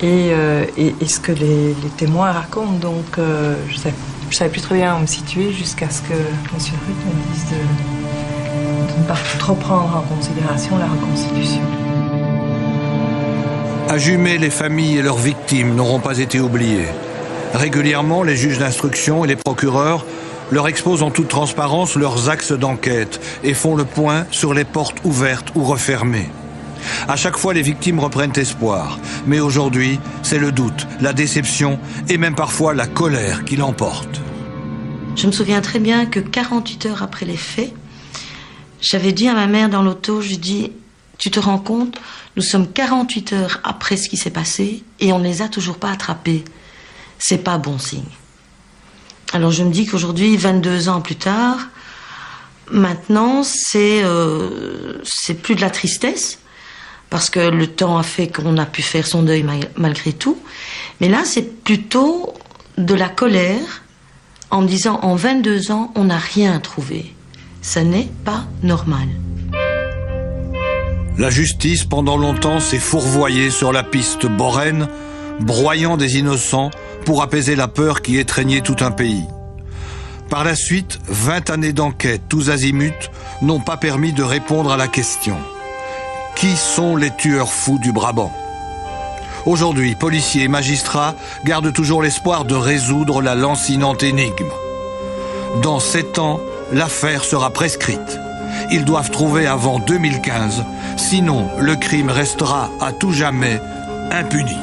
et ce que les témoins racontent, donc je savais plus très bien où me situer jusqu'à ce que M. Ruth me dise de ne pas trop prendre en considération la reconstitution. À Jumet, les familles et leurs victimes n'auront pas été oubliées. Régulièrement, les juges d'instruction et les procureurs leur exposent en toute transparence leurs axes d'enquête et font le point sur les portes ouvertes ou refermées. À chaque fois, les victimes reprennent espoir. Mais aujourd'hui, c'est le doute, la déception et même parfois la colère qui l'emportent. Je me souviens très bien que 48 heures après les faits, j'avais dit à ma mère dans l'auto, je lui dis, tu te rends compte, nous sommes 48 heures après ce qui s'est passé et on ne les a toujours pas attrapés. C'est pas bon signe. Alors je me dis qu'aujourd'hui, 22 ans plus tard, maintenant c'est plus de la tristesse, parce que le temps a fait qu'on a pu faire son deuil malgré tout. Mais là, c'est plutôt de la colère en me disant, en 22 ans, on n'a rien trouvé. Ça n'est pas normal. La justice, pendant longtemps, s'est fourvoyée sur la piste Borène, broyant des innocents pour apaiser la peur qui étreignait tout un pays. Par la suite, 20 années d'enquête, tous azimuts, n'ont pas permis de répondre à la question. Qui sont les tueurs fous du Brabant? Aujourd'hui, policiers et magistrats gardent toujours l'espoir de résoudre la lancinante énigme. Dans 7 ans, l'affaire sera prescrite. Ils doivent trouver avant 2015, sinon le crime restera à tout jamais impuni.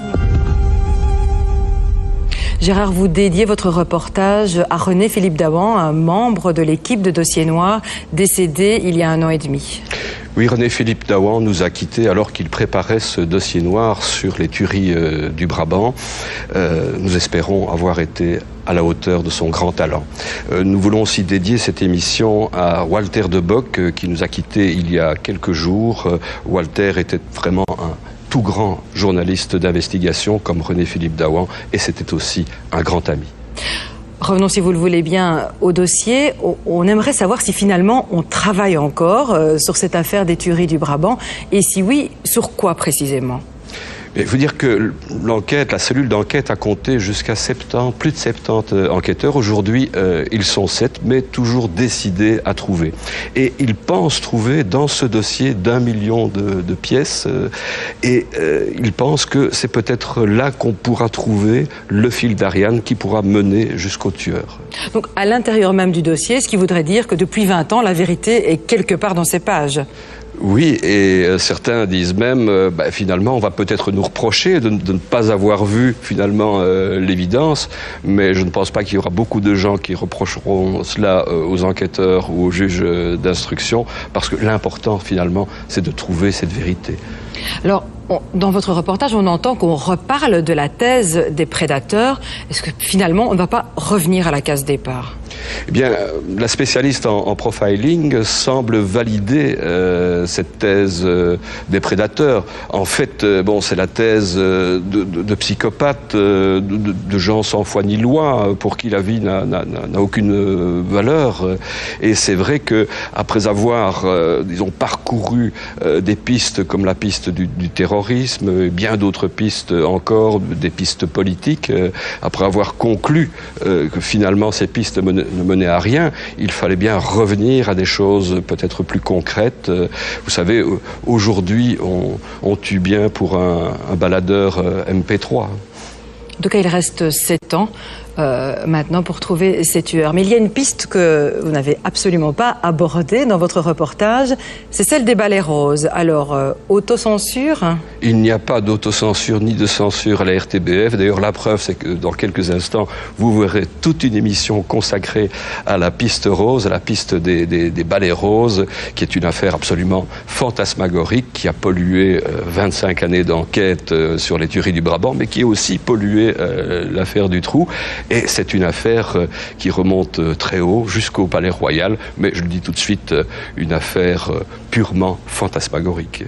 Gérard, vous dédiez votre reportage à René-Philippe Daouan, un membre de l'équipe de Dossier Noir, décédé il y a 1 an et demi. Oui, René-Philippe Daouan nous a quittés alors qu'il préparait ce dossier noir sur les tueries du Brabant. Nous espérons avoir été à la hauteur de son grand talent. Nous voulons aussi dédier cette émission à Walter de Bock qui nous a quittés il y a quelques jours. Walter était vraiment un tout grand journaliste d'investigation comme René-Philippe Daouan et c'était aussi un grand ami. Revenons, si vous le voulez bien, au dossier. On aimerait savoir si finalement on travaille encore sur cette affaire des tueries du Brabant et si oui, sur quoi précisément? Il faut dire que l'enquête, la cellule d'enquête a compté jusqu'à 70, plus de 70 enquêteurs. Aujourd'hui, ils sont 7, mais toujours décidés à trouver. Et ils pensent trouver dans ce dossier d'1 million de pièces. Et ils pensent que c'est peut-être là qu'on pourra trouver le fil d'Ariane qui pourra mener jusqu'au tueur. Donc à l'intérieur même du dossier, ce qui voudrait dire que depuis 20 ans, la vérité est quelque part dans ces pages. Oui, et certains disent même, finalement, on va peut-être nous reprocher de ne pas avoir vu finalement l'évidence, mais je ne pense pas qu'il y aura beaucoup de gens qui reprocheront cela aux enquêteurs ou aux juges d'instruction, parce que l'important finalement, c'est de trouver cette vérité. Alors, dans votre reportage, on entend qu'on reparle de la thèse des prédateurs. Est-ce que finalement, on ne va pas revenir à la case départ ? Eh bien, la spécialiste en profiling semble valider cette thèse des prédateurs. En fait, c'est la thèse de psychopathes, de gens sans foi ni loi, pour qui la vie n'a aucune valeur. Et c'est vrai que après avoir, disons, parcouru des pistes comme la piste du terrorisme, et bien d'autres pistes encore, des pistes politiques, après avoir conclu que finalement ces pistes ne menait à rien, il fallait bien revenir à des choses peut-être plus concrètes. Vous savez, aujourd'hui, on tue bien pour un baladeur MP3. En tout cas, il reste 7 ans maintenant pour trouver ces tueurs. Mais il y a une piste que vous n'avez absolument pas abordée dans votre reportage, c'est celle des balais roses. Alors, autocensure ? Il n'y a pas d'autocensure ni de censure à la RTBF. D'ailleurs, la preuve, c'est que dans quelques instants, vous verrez toute une émission consacrée à la piste rose, à la piste des balais roses, qui est une affaire absolument fantasmagorique, qui a pollué 25 années d'enquête sur les tueries du Brabant, mais qui a aussi pollué l'affaire du Trou. Et c'est une affaire qui remonte très haut, jusqu'au Palais Royal, mais je le dis tout de suite, une affaire purement fantasmagorique.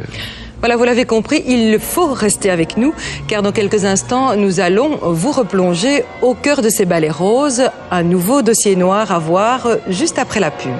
Voilà, vous l'avez compris, il faut rester avec nous, car dans quelques instants, nous allons vous replonger au cœur de ces balais roses, un nouveau dossier noir à voir juste après la pub.